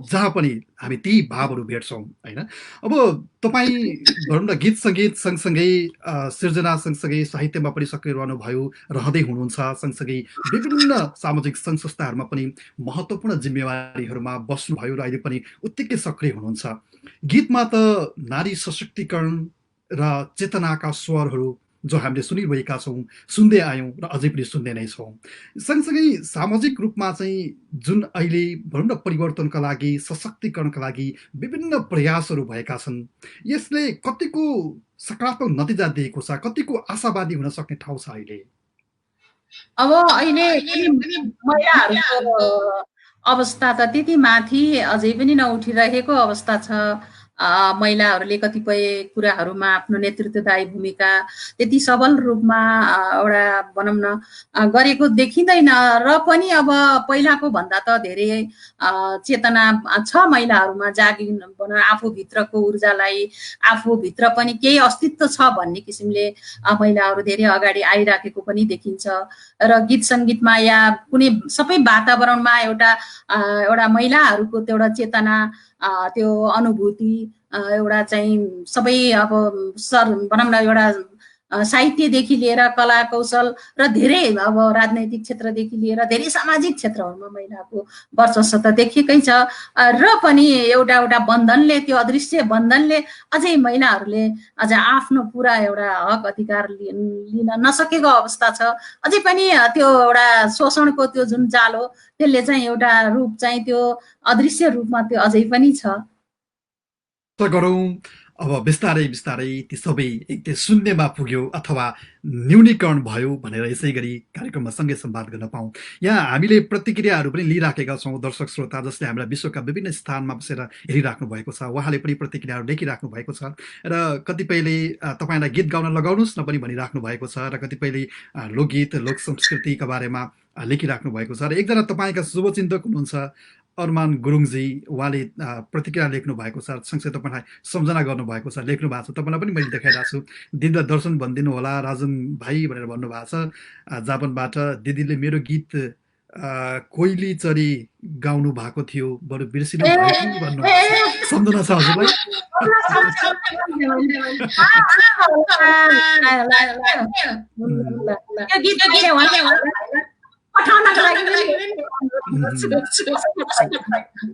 जहाँ पनि हामी ती भावहरू भेट्छौँ होइन। अब तपाईँ भनौँ न गीत सङ्गीत सँगसँगै सिर्जना सँगसँगै साहित्यमा पनि सक्रिय रहनुभयो, रहँदै हुनुहुन्छ, सँगसँगै विभिन्न सामाजिक सङ्घ संस्थाहरूमा पनि महत्त्वपूर्ण जिम्मेवारीहरूमा बस्नुभयो र अहिले पनि उत्तिकै सक्रिय हुनुहुन्छ। गीतमा त नारी सशक्तिकरण र चेतनाका स्वरहरू जो हामीले सुनिरहेका छौँ, सुन्दै आयौँ र अझै पनि सुन्दै नै छौँ। सँगसँगै सामाजिक रूपमा चाहिँ जुन अहिले भनौँ न परिवर्तनका लागि, सशक्तिकरणका लागि विभिन्न प्रयासहरू भएका छन्, यसले कतिको सकारात्मक नतिजा दिएको छ, कतिको आशावादी हुन सक्ने ठाउँ छ अहिले? अब अहिले महिलाहरूको अवस्था त त्यति माथि अझै पनि नउठिरहेको अवस्था छ। महिलाहरूले कतिपय कुराहरूमा आफ्नो नेतृत्वदायी भूमिका त्यति सबल रूपमा एउटा भनौँ न गरेको देखिँदैन। र पनि अब पहिलाको भन्दा त धेरै चेतना छ महिलाहरूमा, जागिर आफूभित्रको ऊर्जालाई, आफूभित्र पनि केही अस्तित्व छ भन्ने किसिमले महिलाहरू धेरै अगाडि आइराखेको पनि देखिन्छ। र गीत सङ्गीतमा या कुनै सबै वातावरणमा एउटा महिलाहरूको त्यो एउटा चेतना त्यो अनुभूति एउटा चाहिँ सबै अब भनौँ न एउटा साहित्यदेखि लिएर कला कौशल र धेरै अब राजनैतिक क्षेत्रदेखि लिएर धेरै सामाजिक क्षेत्रहरूमा महिलाको वर्चस्व त देखिएकै छ र पनि एउटा एउटा बन्धनले त्यो अदृश्य बन्धनले अझै महिलाहरूले अझ आफ्नो पुरा एउटा हक अधिकार लिन नसकेको अवस्था छ। अझै पनि त्यो एउटा शोषणको त्यो जुन जाल हो त्यसले चाहिँ एउटा रूप चाहिँ त्यो अदृश्य रूपमा त्यो अझै पनि छ। अब बिस्तारै बिस्तारै ती सबै एक शून्यमा पुग्यो अथवा न्यूनीकरण भयो भनेर यसै गरी कार्यक्रममा सँगै संवाद गर्न पाऊँ। यहाँ हामीले प्रतिक्रियाहरू पनि लिइराखेका छौँ, दर्शक श्रोता जसले हामीलाई विश्वका विभिन्न स्थानमा बसेर हेरिराख्नु भएको छ, उहाँले पनि प्रतिक्रियाहरू लेखिराख्नु भएको छ र कतिपयले तपाईँलाई गीत गाउन लगाउनुहोस् न पनि भनिराख्नु भएको छ र कतिपयले लोकगीत लोक संस्कृतिका बारेमा लेखिराख्नु भएको छ र एकजना तपाईँका शुभचिन्तक हुनुहुन्छ अरमान गुरुङजी, उहाँले प्रतिक्रिया लेख्नु भएको छ, सँगसँगै तपाईँलाई सम्झना गर्नुभएको छ, लेख्नु भएको छ। तपाईँलाई पनि मैले देखाइरहेको छु, दिदीलाई दर्शन भनिदिनु होला राजन भाइ भनेर भन्नुभएको छ जापानबाट। दिदीले मेरो गीत कोइली चरी गाउनु भएको थियो, बरु बिर्सिनु भयो कि भन्नुभएको छ। सम्झना छ हजुरलाई?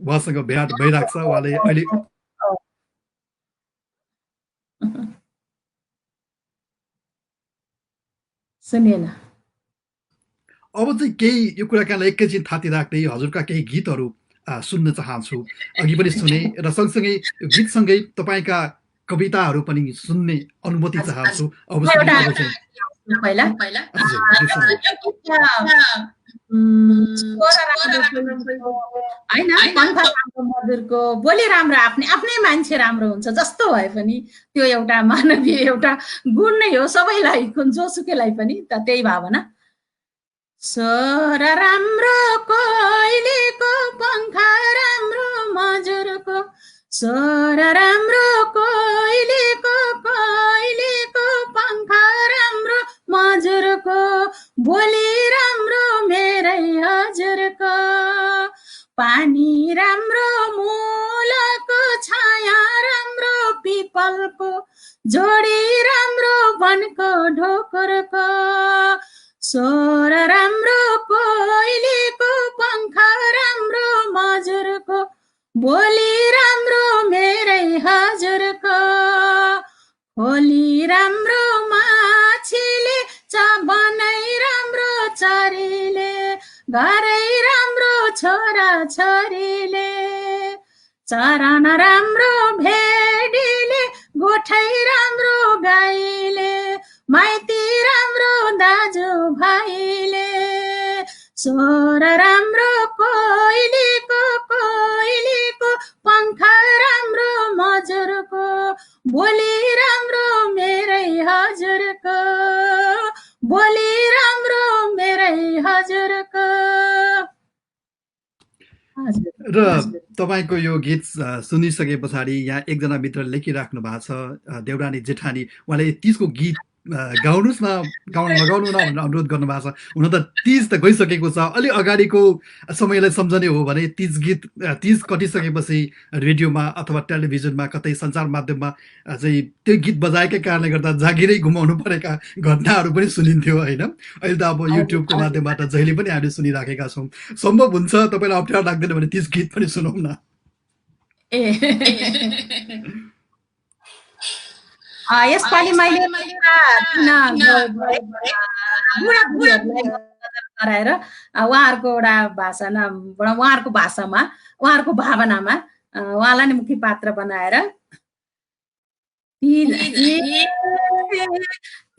उहाँसँग भेट भइरहेको छ, उहाँले अहिले सुनेन। अब चाहिँ केही यो कुराकानीलाई एकैछिन थाती राख्दै हजुरका केही गीतहरू सुन्न चाहन्छु। अघि पनि सुने र सँगसँगै गीतसँगै तपाईँका कविताहरू पनि सुन्ने अनुमति चाहन्छु। मजुरको बोली राम्रो, आफ्नै मान्छे राम्रो हुन्छ जस्तो भए पनि त्यो एउटा मानवीय एउटा गुण नै हो सबैलाई, जोसुकैलाई पनि त त्यही भावना। स्वर राम्रो कोइलीको, पंखा राम्रो मजुरको, स्वर राम्रो कोइलीको, कोइलीको पंखा राम्रो मजुरको, बोली राम्रो मेरै हजुरको, पानी राम्रो मूलको, छाया राम्रो पिपलको, जोडी राम्रो वनको ढोकरको, स्वर राम्रो कोइलीको, पंखा राम्रो मजुरको, बोली राम्रो मेरै हजुरको, होली राम्रो माछीले, चाबनै राम्रो चरीले, घरै राम्रो छोरा छोरीले, चरन राम्रो भेडीले, गोठै राम्रो गाईले, माइती राम्रो दाजु भाइले, स्वर राम्रो कोइलीको, कोइलीको पंखा राम्रो मजुरको, बोली राम्रो मेरै हजुरको, बोली राम्रो मेरै हजुरको। र तपाईँको यो गीत सुनिसके पछाडि यहाँ एकजना मित्र लेखिराख्नु भएको छ, देउरानी जेठानी, उहाँले तीजको गीत गाउनुहोस् न, लगाउनु न भनेर अनुरोध गर्नुभएको छ। हुन त तीज त गइसकेको छ, अलि अगाडिको समयलाई सम्झने हो भने तीज कटिसकेपछि रेडियोमा अथवा टेलिभिजनमा कतै सञ्चार माध्यममा चाहिँ त्यो गीत बजाएकै कारणले गर्दा जागिरै घुमाउनु परेका घटनाहरू पनि सुनिन्थ्यो होइन। अहिले त अब युट्युबको माध्यमबाट जहिले पनि हामीले सुनिराखेका छौँ। सम्भव हुन्छ तपाईँलाई अप्ठ्यारो लाग्दैन भने तीज गीत पनि सुनौँ न। यसपालि मैले गराएर उहाँहरूको एउटा उहाँहरूको भाषामा, उहाँहरूको भावनामा उहाँलाई नै मुख्य पात्र बनाएर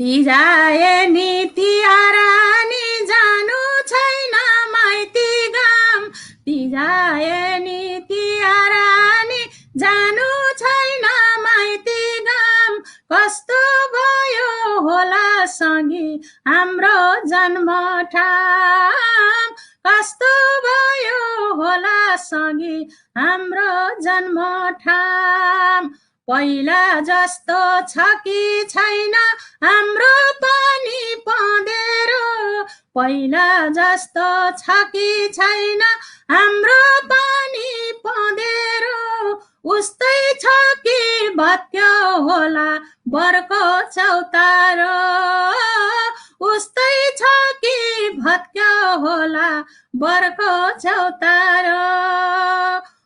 तिजाए नि तिहारानी जानु छैन माइती गाम, तिजाए नि तिहारानी जानु छैन माइती गाम, कस्तो भयो होला सँगी हाम्रो जन्मठाम, कस्तो भयो होला सँगी हाम्रो जन्मठाम, पहिला जस्तो छ कि छैन हाम्रो पनि पँधेरो, पहिला जस्तो छ कि छैन हाम्रो पनि पँधेरो उस्तै छ कि भत्क्यो होला बरको चौतारो उस्तै छ कि भत्क्यो होला बरको चौतारो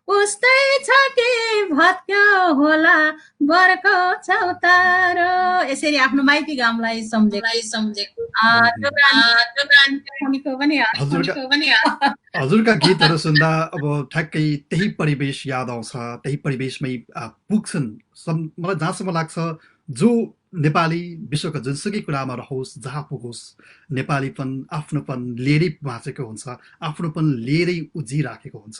उस्तै छ कि भत्क्यो होला बरको चौतारो। यसरी आफ्नो माइती गाउँलाई सम्झेको हजुरका गीतहरू सुन्दा अब ठ्याक्कै त्यही परिवेश याद आउँछ, त्यही परिवेशमै पुग्छन्। मलाई जहाँसम्म लाग्छ जो नेपाली विश्वका जुनसुकै कुरामा रहोस्, जहाँ पुगोस्, नेपालीपन आफ्नोपन लिएरै बाँचेको हुन्छ, आफ्नोपन लिएरै उजिराखेको हुन्छ।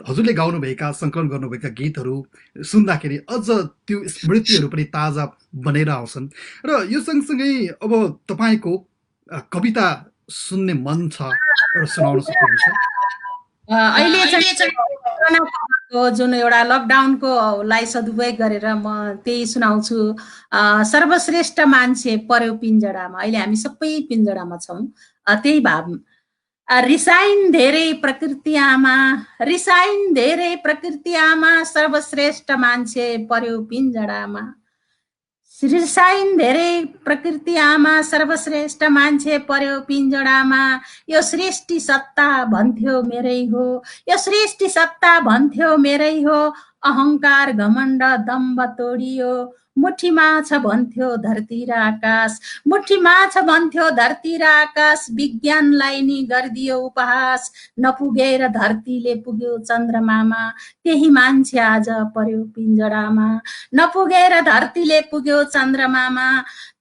हजुरले गाउनुभएका सङ्कलन गर्नुभएका गीतहरू सुन्दाखेरि अझ त्यो स्मृतिहरू पनि ताजा बनेर आउँछन्। र यो सँगसँगै अब तपाईँको कविता सुन्ने मन छ र सुनाउन सक्नुहुन्छ? अहिले चाहिँ जुन एउटा लकडाउनकोलाई सदुपयोग गरेर म त्यही सुनाउँछु। सर्वश्रेष्ठ मान्छे पर्यो पिञ्जडामा। अहिले हामी सबै पिञ्जडामा छौँ, त्यही भाव। रिसाइन् धेरै प्रकृति आमा, रिसाइन् धेरै प्रकृति आमा, सर्वश्रेष्ठ मान्छे पर्यो पिञ्जडामा। रिसाइन् धेरै प्रकृति आमा, सर्वश्रेष्ठ मान्छे पर्यो पिञ्जडामा। यो सृष्टि सत्ता भन्थ्यो मेरै हो, यो सृष्टि सत्ता भन्थ्यो मेरै हो, अहङ्कार घमण्ड दम्ब तोडियो। मुठीमा छ भन्थ्यो धरती र आकाश, मुठीमा छ भन्थ्यो धरती र आकाश, विज्ञानलाई नि गरिदियो उपहास। नपुगेर धरतीले पुग्यो चन्द्रमामा, त्यही मान्छे आज पर्यो पिञ्जडामा। नपुगेर धरतीले पुग्यो चन्द्रमामा,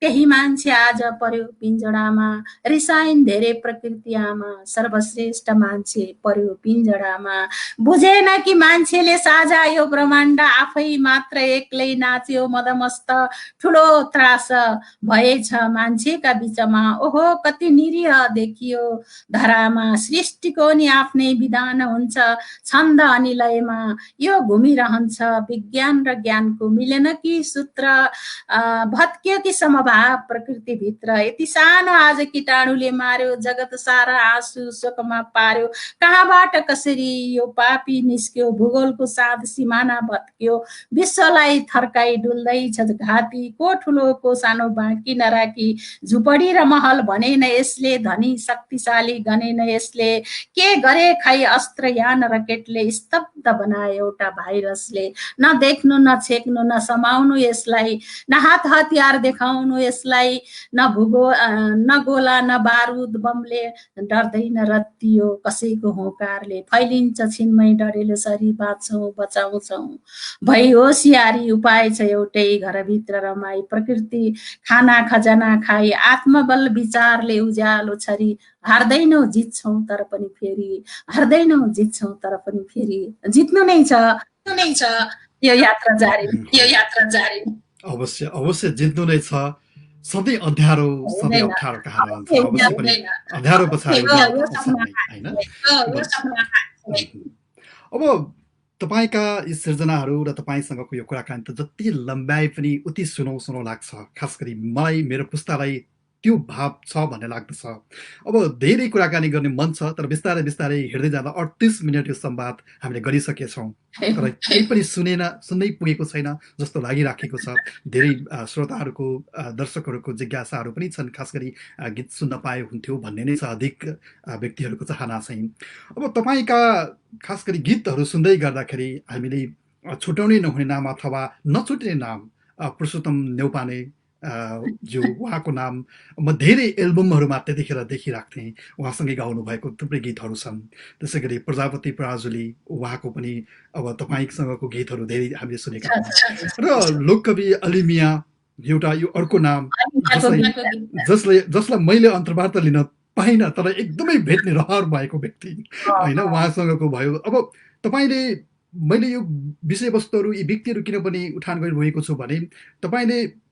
त्यही मान्छे आज पर्यो पिञ्जडामा। रिसाइन् धेरै प्रकृति आमा, सर्वश्रेष्ठ मान्छे पर्यो पिञ्जडामा। बुझेन कि मान्छेले साझा यो ब्रह्माण्ड, आफै मात्र एक्लै नाच्यो मदमस्त। ठुलो त्रास भएछ मान्छेका बिचमा, ओहो कति निरीह देखियो धरामा। सृष्टिको नि आफ्नै विधान हुन्छ, छन्द अनि लयमा यो घुमिरहन्छ। विज्ञान र ज्ञानको मिलेन कि सूत्र, भत्क्यो कि समभाव प्रकृतिभित्र। यति सानो आज कीटाणुले मार्यो, जगत सारा आँसु शोकमा पार्यो। कहाँबाट कसरी यो पापी निस्क्यो, भूगोलको साथ सिमाना भत्क्यो। विश्वलाई थर्काई डुल्दैछ घाती, को ठुलो को सानो बाँकी नराखी। झुपडी र महल भनेन यसले, धनी शक्तिशाली गनेन यसले। के गरे खै अस्त्र यान रकेटले, स्तब्ध बनायो एउटा भाइरसले। न देख्नु न छेक्नु न समाउनु यसलाई, न हात हतियार देखाउनु यसलाई। न गोला न बारुद बमले डर्दैन रत्तियो कसैको होकारले। फैलिन्छ छिनमै डरेलो सरी, बाँच्छौँ बचाउँछौँ भई होसियारी। उपाय छ एउटै, घरभित्र रमाई प्रकृति खाना खजना खाई। आत्मबल विचारले उज्यालो छरी, हार्दैनौ जित्छौँ तर पनि फेरि, हार्दैनौ जित्छौँ तर पनि फेरि। जित्नु नै छ, यो यात्रा जारी। अवश्य अवश्य जित्नु नै छ। सधैँ अँध्यारो सधैँ अप्ठ्यारो कहाँ रहन्छ, अवश्य पनि अँध्यारो पछाडि होइन। अब तपाईँका यी सिर्जनाहरू र तपाईँसँगको यो कुराकानी त जति लम्ब्याए पनि उति सुनौ लाग्छ। खास गरी मलाई मेरो पुस्तालाई त्यो भाव छ भन्ने लाग्दछ। अब धेरै कुराकानी गर्ने मन छ, तर बिस्तारै बिस्तारै हिँड्दै जाँदा 38 मिनट यो संवाद हामीले गरिसकेछौँ, तर केही पनि सुन्नै पुगेको छैन जस्तो लागिराखेको छ। धेरै श्रोताहरूको दर्शकहरूको जिज्ञासाहरू पनि छन्, खास गरी गीत सुन्न पाए हुन्थ्यो भन्ने नै छ अधिक व्यक्तिहरूको चाहना चाहिँ। अब तपाईँका खास गरी गीतहरू सुन्दै गर्दाखेरि हामीले छुट्याउनै नहुने नाम अथवा नछुट्ने नाम पुरुषोत्तम न्यौपाने जो उहाँको नाम म धेरै एल्बमहरूमा त्यतिखेर देखिराख्थेँ। उहाँसँगै गाउनु भएको थुप्रै गीतहरू छन्। त्यसै गरी प्रजापति पराजुली उहाँको पनि अब तपाईँसँगको गीतहरू धेरै हामीले सुनेका छौँ। र लोककवि अली मिया एउटा यो अर्को नाम जसलाई मैले अन्तर्वार्ता लिन पाइनँ, तर एकदमै भेट्ने रहर भएको व्यक्ति होइन, उहाँसँगको भयो। अब तपाईँले मैले यो विषयवस्तुहरू यी व्यक्तिहरू किन पनि उठान गरिरहेको छु भने तपाईँले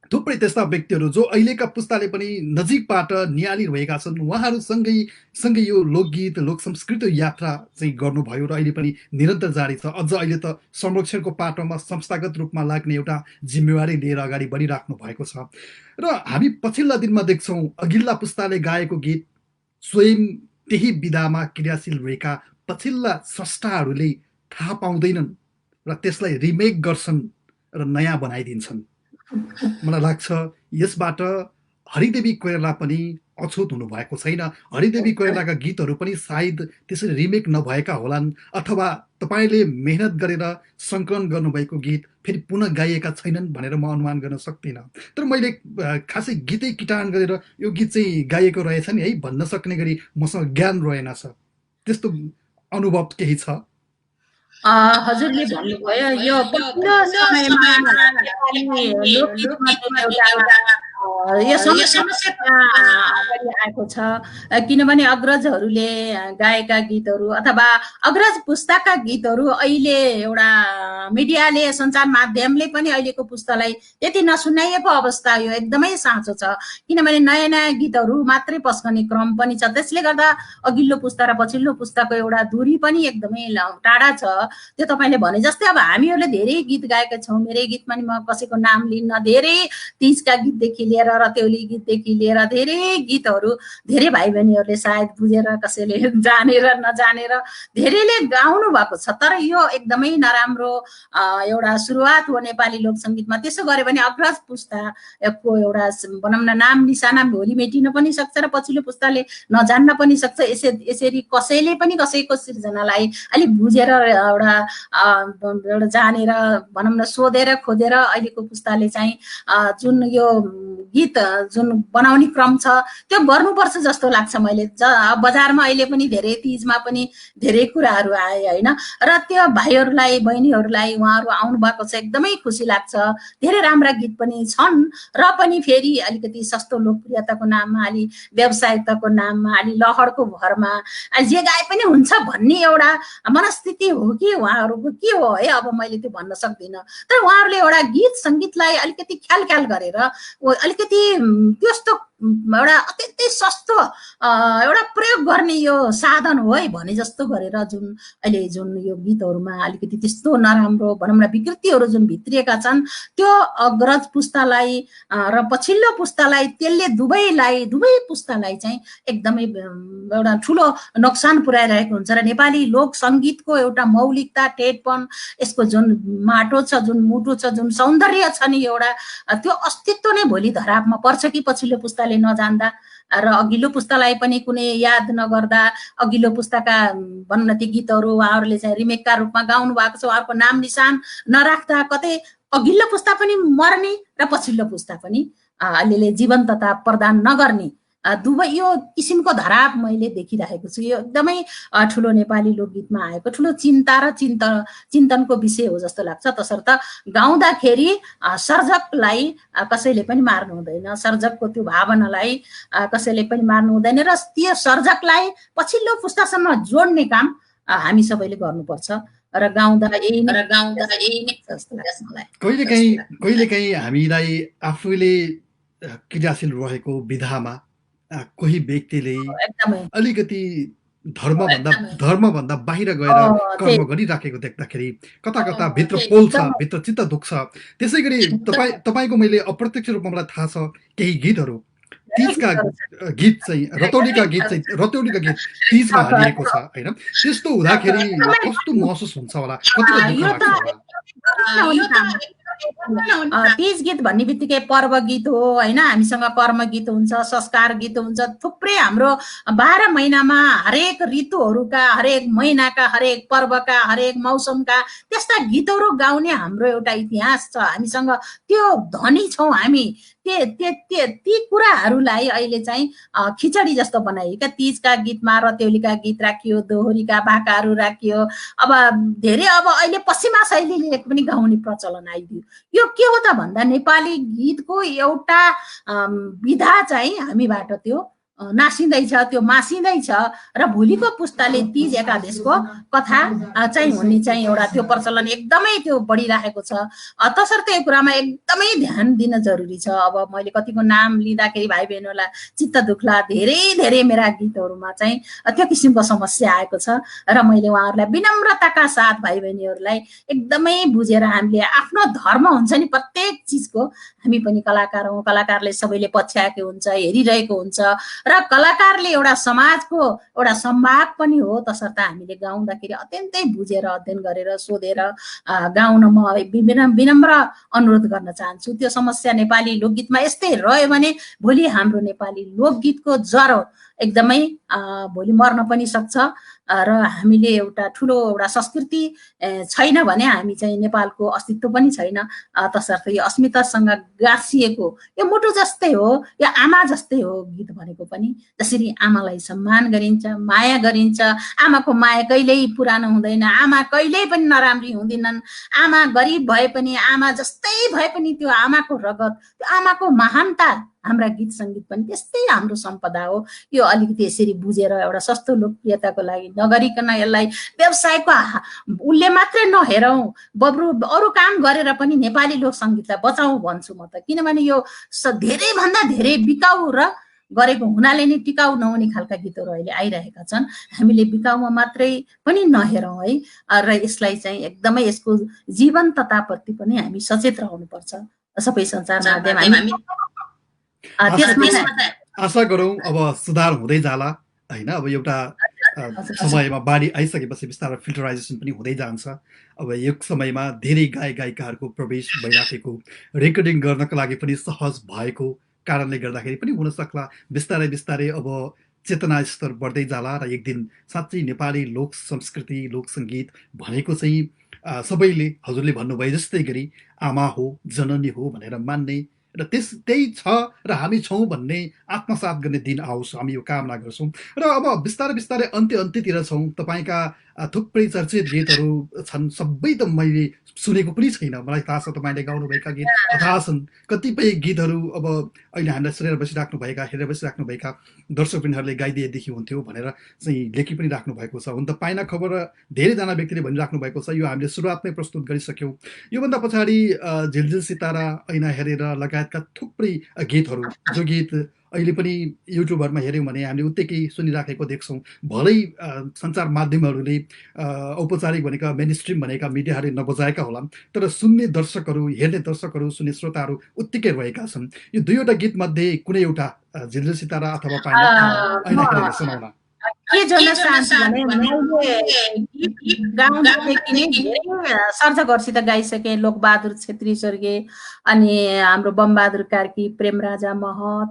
थुप्रै त्यस्ता व्यक्तिहरू जो अहिलेका पुस्ताले पनि नजिकबाट निहालिरहेका छन्, उहाँहरूसँगै यो लोकगीत लोक संस्कृति यात्रा चाहिँ गर्नुभयो र अहिले पनि निरन्तर जारी छ। अझ अहिले त संरक्षणको पाटोमा संस्थागत रूपमा लाग्ने एउटा जिम्मेवारी लिएर अगाडि बढिराख्नु भएको छ। र हामी पछिल्ला दिनमा देख्छौँ अघिल्ला पुस्ताले गाएको गीत स्वयं त्यही विधामा क्रियाशील रहेका पछिल्ला स्रष्टाहरूले थाहा पाउँदैनन् र त्यसलाई रिमेक गर्छन् र नयाँ बनाइदिन्छन्। मलाई लाग्छ यसबाट हरिदेवी कोइराला पनि अछुत हुनुभएको छैन। हरिदेवी कोइरालाका गीतहरू पनि सायद त्यसरी रिमेक नभएका होलान्, अथवा तपाईँले मेहनत गरेर सङ्कलन गर्नुभएको गीत फेरि पुनः गाइएका छैनन् भनेर म अनुमान गर्न सक्दिनँ। तर मैले खासै गीतै किटान गरेर यो गीत चाहिँ गाइएको रहेछ नि है भन्न सक्ने गरी मसँग ज्ञान रहेनछ। त्यस्तो अनुभव केही छ? हजुरले भन्नुभयो यो पछिल्लो समयमा नेपाली लोकगीतमा चाहिँ एउटा यो समस्या अगाडि आएको छ, किनभने अग्रजहरूले गाएका गीतहरू अथवा अग्रज पुस्ताका गीतहरू अहिले एउटा मिडियाले सञ्चार माध्यमले पनि अहिलेको पुस्तालाई त्यति नसुनाइएको अवस्था यो एकदमै साँचो छ। किनभने नयाँ नयाँ गीतहरू मात्रै पस्कने क्रम पनि छ, त्यसले गर्दा अघिल्लो पुस्ता र पछिल्लो पुस्ताको एउटा दूरी पनि एकदमै टाढा छ। त्यो तपाईँले भने जस्तै अब हामीहरूले धेरै गीत गाएका छौँ, मेरै गीतमा नि म कसैको नाम लिन्न, धेरै तीजका गीतदेखि लिएर रत्यौली गीतदेखि लिएर धेरै गीतहरू धेरै भाइ बहिनीहरूले सायद बुझेर कसैले जानेर नजानेर धेरैले गाउनु भएको छ। तर यो एकदमै नराम्रो एउटा सुरुवात हो नेपाली लोकसङ्गीतमा। त्यसो गऱ्यो भने अग्रज पुस्ताको एउटा भनौँ न नाम निशाना भोलि मेटिन पनि सक्छ र पछिल्लो पुस्ताले नजान्न पनि सक्छ। यसरी कसैले पनि कसैको सिर्जनालाई अलिक बुझेर एउटा जानेर भनौँ न सोधेर खोजेर अहिलेको पुस्ताले चाहिँ जुन यो गीत जुन बनाउने क्रम छ त्यो गर्नुपर्छ जस्तो लाग्छ मैले। बजारमा अहिले पनि धेरै तीजमा पनि धेरै कुराहरू आए होइन, र त्यो भाइहरूलाई बहिनीहरूलाई उहाँहरू आउनु भएको छ, एकदमै खुसी लाग्छ। धेरै राम्रा गीत पनि छन् र पनि फेरि अलिकति सस्तो लोकप्रियताको नाममा, अलि व्यावसायिकताको नाममा, अलि लहरको भरमा जे गाए पनि हुन्छ भन्ने एउटा मनस्थिति हो कि उहाँहरूको के हो है, अब मैले त्यो भन्न सक्दिनँ। तर उहाँहरूले एउटा गीत सङ्गीतलाई अलिकति ख्याल गरेर अलिकति त्यस्तो एउटा अत्यन्तै सस्तो एउटा प्रयोग गर्ने यो साधन हो है भने जस्तो गरेर जुन अहिले जुन यो गीतहरूमा अलिकति त्यस्तो नराम्रो भनौँ न विकृतिहरू जुन भित्रिएका छन्, त्यो अग्रज पुस्तालाई र पछिल्लो पुस्तालाई त्यसले दुवै पुस्तालाई चाहिँ एकदमै एउटा ठुलो नोक्सान पुर्याइरहेको हुन्छ। र नेपाली लोक सङ्गीतको एउटा मौलिकता, टेटपन, यसको जुन माटो छ, जुन मुटु छ, जुन सौन्दर्य छ नि एउटा, त्यो अस्तित्व नै भोलि धरापमा पर्छ कि पछिल्लो पुस्ताले नजान्दा र अघिल्लो पुस्तालाई पनि कुनै याद नगर्दा अघिल्लो पुस्ताका भनौँ न ती गीतहरू उहाँहरूले चाहिँ रिमेकका रूपमा गाउनु भएको छ, उहाँहरूको नाम निशान नराख्दा कतै अघिल्लो पुस्ता पनि मर्ने र पछिल्लो पुस्ता पनि अलिअलि जीवन्तता प्रदान नगर्ने दुवै यो किसिमको धराप मैले देखिरहेको छु। यो एकदमै ठुलो नेपाली लोकगीतमा आएको ठुलो चिन्ता र चिन्तनको विषय हो जस्तो लाग्छ। तसर्थ गाउँदाखेरि सर्जकलाई कसैले पनि मार्नु हुँदैन, सर्जकको त्यो भावनालाई कसैले पनि मार्नु हुँदैन र त्यो सर्जकलाई पछिल्लो पुस्तासम्म जोड्ने काम हामी सबैले गर्नुपर्छ र गाउँदा यही नै जस्तो लाग्छ मलाई। कहिलेकाहीँ हामीलाई आफूले क्रियाशील रहेको विधामा कोही व्यक्तिले अलिकति धर्मभन्दा बाहिर गएर कर्म गरिराखेको देख्दाखेरि कता भित्र पोल्छ, भित्र चित्त दुख्छ। त्यसै गरी तपाईँको मैले अप्रत्यक्ष रूपमा मलाई थाहा छ केही गीतहरू तीजका गीत चाहिँ रतौलीका गीत तीजमा हालिएको छ होइन, त्यस्तो हुँदाखेरि कस्तो महसुस हुन्छ होला, कतिको दुःख लाग्छ होला? तीज गीत भन्ने बित्तिकै पर्व गीत हो होइन, हामीसँग कर्म गीत हुन्छ, संस्कार गीत हुन्छ, थुप्रै हाम्रो 12 महिनामा हरेक ऋतुहरूका, हरेक महिनाका, हरेक पर्वका, हरेक मौसमका त्यस्ता गीतहरू गाउने हाम्रो एउटा इतिहास छ हामीसँग। त्यो धनी छौँ हामी। ती कुराहरूलाई अहिले चाहिँ खिचडी जस्तो बनाइयो क्या। तीजका गीतमा रत्यौलीका गीत राखियो, दोहोरीका भाकाहरू राखियो, अब धेरै अब अहिले पश्चिमा शैलीले पनि गाउने प्रचलन आइदियो। यो के हो त भन्दा नेपाली गीतको एउटा विधा चाहिँ हामीबाट त्यो नासिँदैछ, त्यो मासिँदैछ र भोलिको पुस्ताले तीज एकादशको कथा चाहिँ हुने चाहिँ एउटा त्यो प्रचलन एकदमै त्यो बढिरहेको छ। तसर्थ यो कुरामा एकदमै ध्यान दिन जरुरी छ। अब मैले कतिको नाम लिँदाखेरि भाइ बहिनीहरूलाई चित्त दुख्ला, धेरै मेरा गीतहरूमा चाहिँ त्यो किसिमको समस्या आएको छ र मैले उहाँहरूलाई विनम्रताका साथ भाइ बहिनीहरूलाई एकदमै बुझेर हामीले आफ्नो धर्म हुन्छ नि प्रत्येक चिजको, हामी पनि कलाकार हौँ, कलाकारले सबैले पछ्याएको हुन्छ, हेरिरहेको हुन्छ र कलाकारले एउटा समाजको एउटा संवाद पनि हो, तसर्थ हामीले गाउँदाखेरि अत्यन्तै बुझेर अध्ययन गरेर सोधेर गाउन म विनम्र अनुरोध गर्न चाहन्छु। त्यो समस्या नेपाली लोकगीतमा यस्तै रह्यो भने भोलि हाम्रो नेपाली लोकगीतको जरो एकदमै भोलि मर्न पनि सक्छ र हामीले एउटा ठुलो एउटा संस्कृति छैन भने हामी चाहिँ नेपालको अस्तित्व पनि छैन। तसर्थ यो अस्मितासँग गाँसिएको यो मुटु जस्तै हो, यो आमा जस्तै हो गीत भनेको पनि। जसरी आमालाई सम्मान गरिन्छ, माया गरिन्छ, आमाको माया कहिल्यै पुरानो हुँदैन, आमा कहिल्यै पनि नराम्री हुँदैनन्, आमा गरिब भए पनि, आमा जस्तै भए पनि त्यो आमाको रगत, त्यो आमाको महानता हाम्रा गीत सङ्गीत पनि त्यस्तै हाम्रो सम्पदा हो। यो अलिकति यसरी बुझेर एउटा सस्तो लोकप्रियताको लागि नगरिकन यसलाई व्यवसायको उसले मात्रै नहेरौँ, बरु अरू काम गरेर पनि नेपाली लोक सङ्गीतलाई बचाउँ भन्छु म त। किनभने यो धेरैभन्दा धेरै बिकाउ र गरेको हुनाले नै टिकाउ नहुने खालका गीतहरू अहिले आइरहेका छन्। हामीले बिकाउमा मात्रै पनि नहेरौँ है, र यसलाई चाहिँ एकदमै यसको जीवन्तताप्रति पनि हामी सचेत रहनुपर्छ। सबै सञ्चार माध्यम आशा गरौँ अब सुधार हुँदै जाला होइन। अब एउटा समयमा बाढी आइसकेपछि बिस्तारै फिल्टराइजेसन पनि हुँदै जान्छ। अब यो समयमा धेरै गायिकाहरूको प्रवेश भइराखेको, रेकर्डिङ गर्नको लागि पनि सहज भएको कारणले गर्दाखेरि पनि हुन सक्ला बिस्तारै बिस्तारै अब चेतना स्तर बढ्दै जाला र एक दिन साँच्चै नेपाली लोक संस्कृति लोक सङ्गीत भनेको चाहिँ सबैले हजुरले भन्नुभयो जस्तै गरी आमा हो, जननी हो भनेर मान्ने र त्यही छ र हामी छौँ भन्ने आत्मसात गर्ने दिन आओस्, हामी यो कामना गर्छौँ। र अब बिस्तारै बिस्तारै अन्त्यतिर छौँ। तपाईँका थुप्रै चर्चित गीतहरू छन्, सबै त मैले सुनेको पनि छैन, मलाई थाहा छ तपाईँले गाउनुभएका गीत थाहा छन्। कतिपय गीतहरू अब अहिले हामीलाई सुनेर बसिराख्नुभएका, हेरेर बसिराख्नुभएका दर्शकवृन्दहरूले गाइदिएदेखि हुन्थ्यो भनेर चाहिँ लेखि पनि राख्नु भएको छ। हुन त पाइना खबर धेरैजना व्यक्तिले भनिराख्नु भएको छ, यो हामीले सुरुवातमै प्रस्तुत गरिसक्यौँ। योभन्दा पछाडि झिलझिल सितारा, ऐना हेरेर लगायतका थुप्रै गीतहरू, जो गीत अहिले पनि युट्युबहरूमा हेऱ्यौँ भने हामीले उत्तिकै सुनिराखेको देख्छौँ। भलै सञ्चार माध्यमहरूले औपचारिक भनेका मेन स्ट्रिम भनेका मिडियाहरूले नबजाएका होलान्, तर सुन्ने दर्शकहरू, हेर्ने दर्शकहरू, सुन्ने श्रोताहरू उत्तिकै रहेका छन्। यो दुईवटा गीतमध्ये कुनै एउटा झिलझिल सितारा अथवा पाइना ऐना हेरेर सुनाउन। के जोड्न चाहन्छु भने मैले गीत गाउँदादेखि नै धेरै सर्जकहरूसित गाइसकेँ। लोकबहादुर छेत्री स्वर्गीय, अनि हाम्रो बमबहादुर कार्की, प्रेमराजा महत,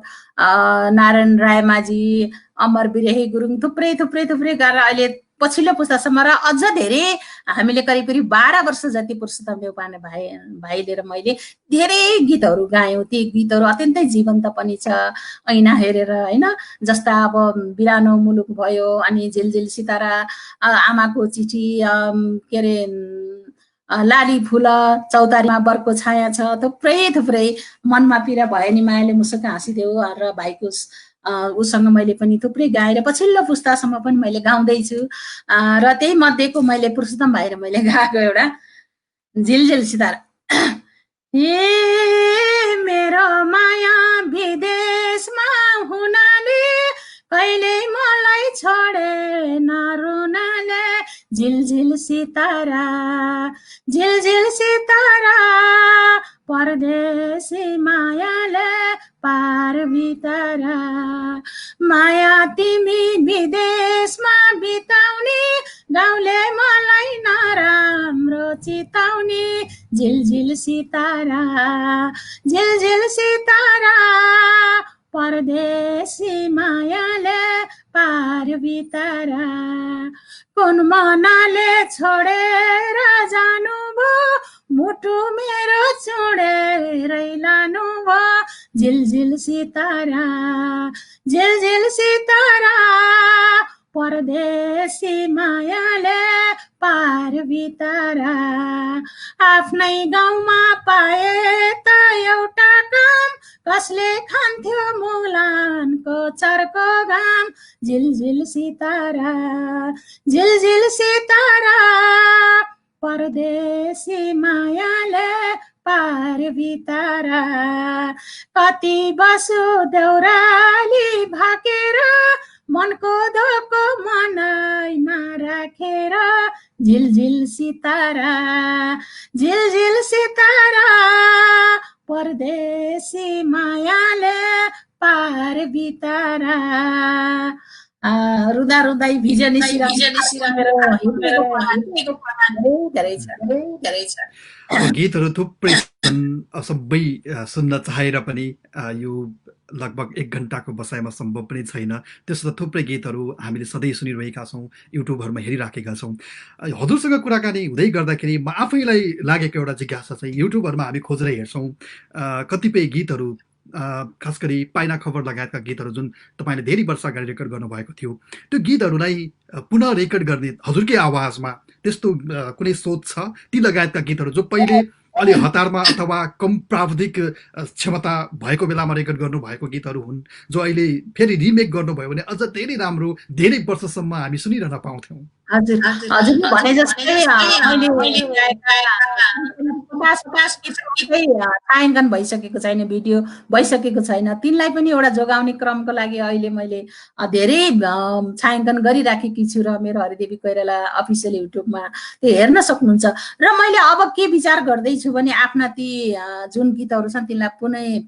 नारायण रायमाझी, अमर बिरेही गुरुङ, थुप्रै गरेर अहिले पछिल्लो पुस्तासम्म र अझ धेरै हामीले करिब 12 वर्ष जति पुरुषोत्तम देउपाने भाइले र मैले धेरै गीतहरू गायौँ। ती गीतहरू अत्यन्तै जीवन्त पनि छ। ऐना हेरेर होइन, जस्ता अब बिरानो मुलुक भयो, अनि झिलझिल सितारा, आमाको चिठी, के अरे लाली फुल, चौतारीमा बर्को छाया छ, थुप्रै मनमा पीडा भयो नि मायाले मुसुक हाँसिदेऊ र भाइको उसँग मैले पनि थुप्रै गाएर पछिल्लो पुस्तासम्म पनि मैले गाउँदैछु। र त्यही मध्येको मैले पुरुषोत्तम भाइ र मैले गाएको एउटा झिलझिल सितारा। ए मेरो माया विदेशमा हुनाले कहिले मलाई छोडेन रुनाले, झिलझिल सितारा परदेशी मायाले पार भितरा, माया तिमी विदेशमा बिताउने, गाउँले मलाई नराम्रो चिताउने, झिलझिल सितारा परदेशी मायाले पार भितरा, कुन मनाले छोडेर जानुभयो, मुटु मेरो छोडेरै लानुभयो, झिलझिल सितारा परदेशी मायाले पार भितरा, आफ्नै गाउँमा पाए त एउटा काम, कसले खान्थ्यो मुलानको चर्को घाम, झिलझिल सितारा परदेशी मायाले पार भितरा, कति बसु देउराली भाकेर, मनको धोको मनैमा राखेर, झिलझिल सितारा परदेशी मायाले पार बितारा रुदा रुदाई भिजनी सिरा मेरो धेरै छ। अब गीतहरू थुप्रै छन्, सबै सुन्न चाहेर पनि यो लगभग 1 घन्टाको बसाइमा सम्भव पनि छैन। त्यसो त थुप्रै गीतहरू हामीले सधैँ सुनिरहेका छौँ, युट्युबहरूमा हेरिराखेका छौँ। हजुरसँग कुराकानी हुँदै गर्दाखेरि म आफैलाई लागेको एउटा जिज्ञासा चाहिँ युट्युबहरूमा हामी खोजेर हेर्छौँ कतिपय गीतहरू, खास गरी पाइना खबर लगायतका गीतहरू जुन तपाईँले धेरै वर्ष अगाडि रेकर्ड गर्नुभएको थियो, त्यो गीतहरूलाई पुनः रेकर्ड गर्ने हजुरकै आवाजमा त्यस्तो कुनै सोच छ? ती लगायतका गीतहरू जो पहिले अलि हतारमा अथवा कम प्राविधिक क्षमता भएको बेलामा रेकर्ड गर्नुभएको गीतहरू हुन्, जो अहिले फेरि रिमेक गर्नुभयो भने अझ धेरै राम्रो, धेरै वर्षसम्म हामी सुनिरहन पाउँथ्यौँ। हजुरले भने जस्तै छायाङ्कन भइसकेको छैन, भिडियो भइसकेको छैन, तिनलाई पनि एउटा जोगाउने क्रमको लागि अहिले मैले धेरै छायाङ्कन गरिराखेकी छु र मेरो हरिदेवी कोइराला अफिसियल युट्युबमा त्यो हेर्न सक्नुहुन्छ। र मैले अब के विचार गर्दैछु भने आफ्ना ती जुन गीतहरू छन् तिनलाई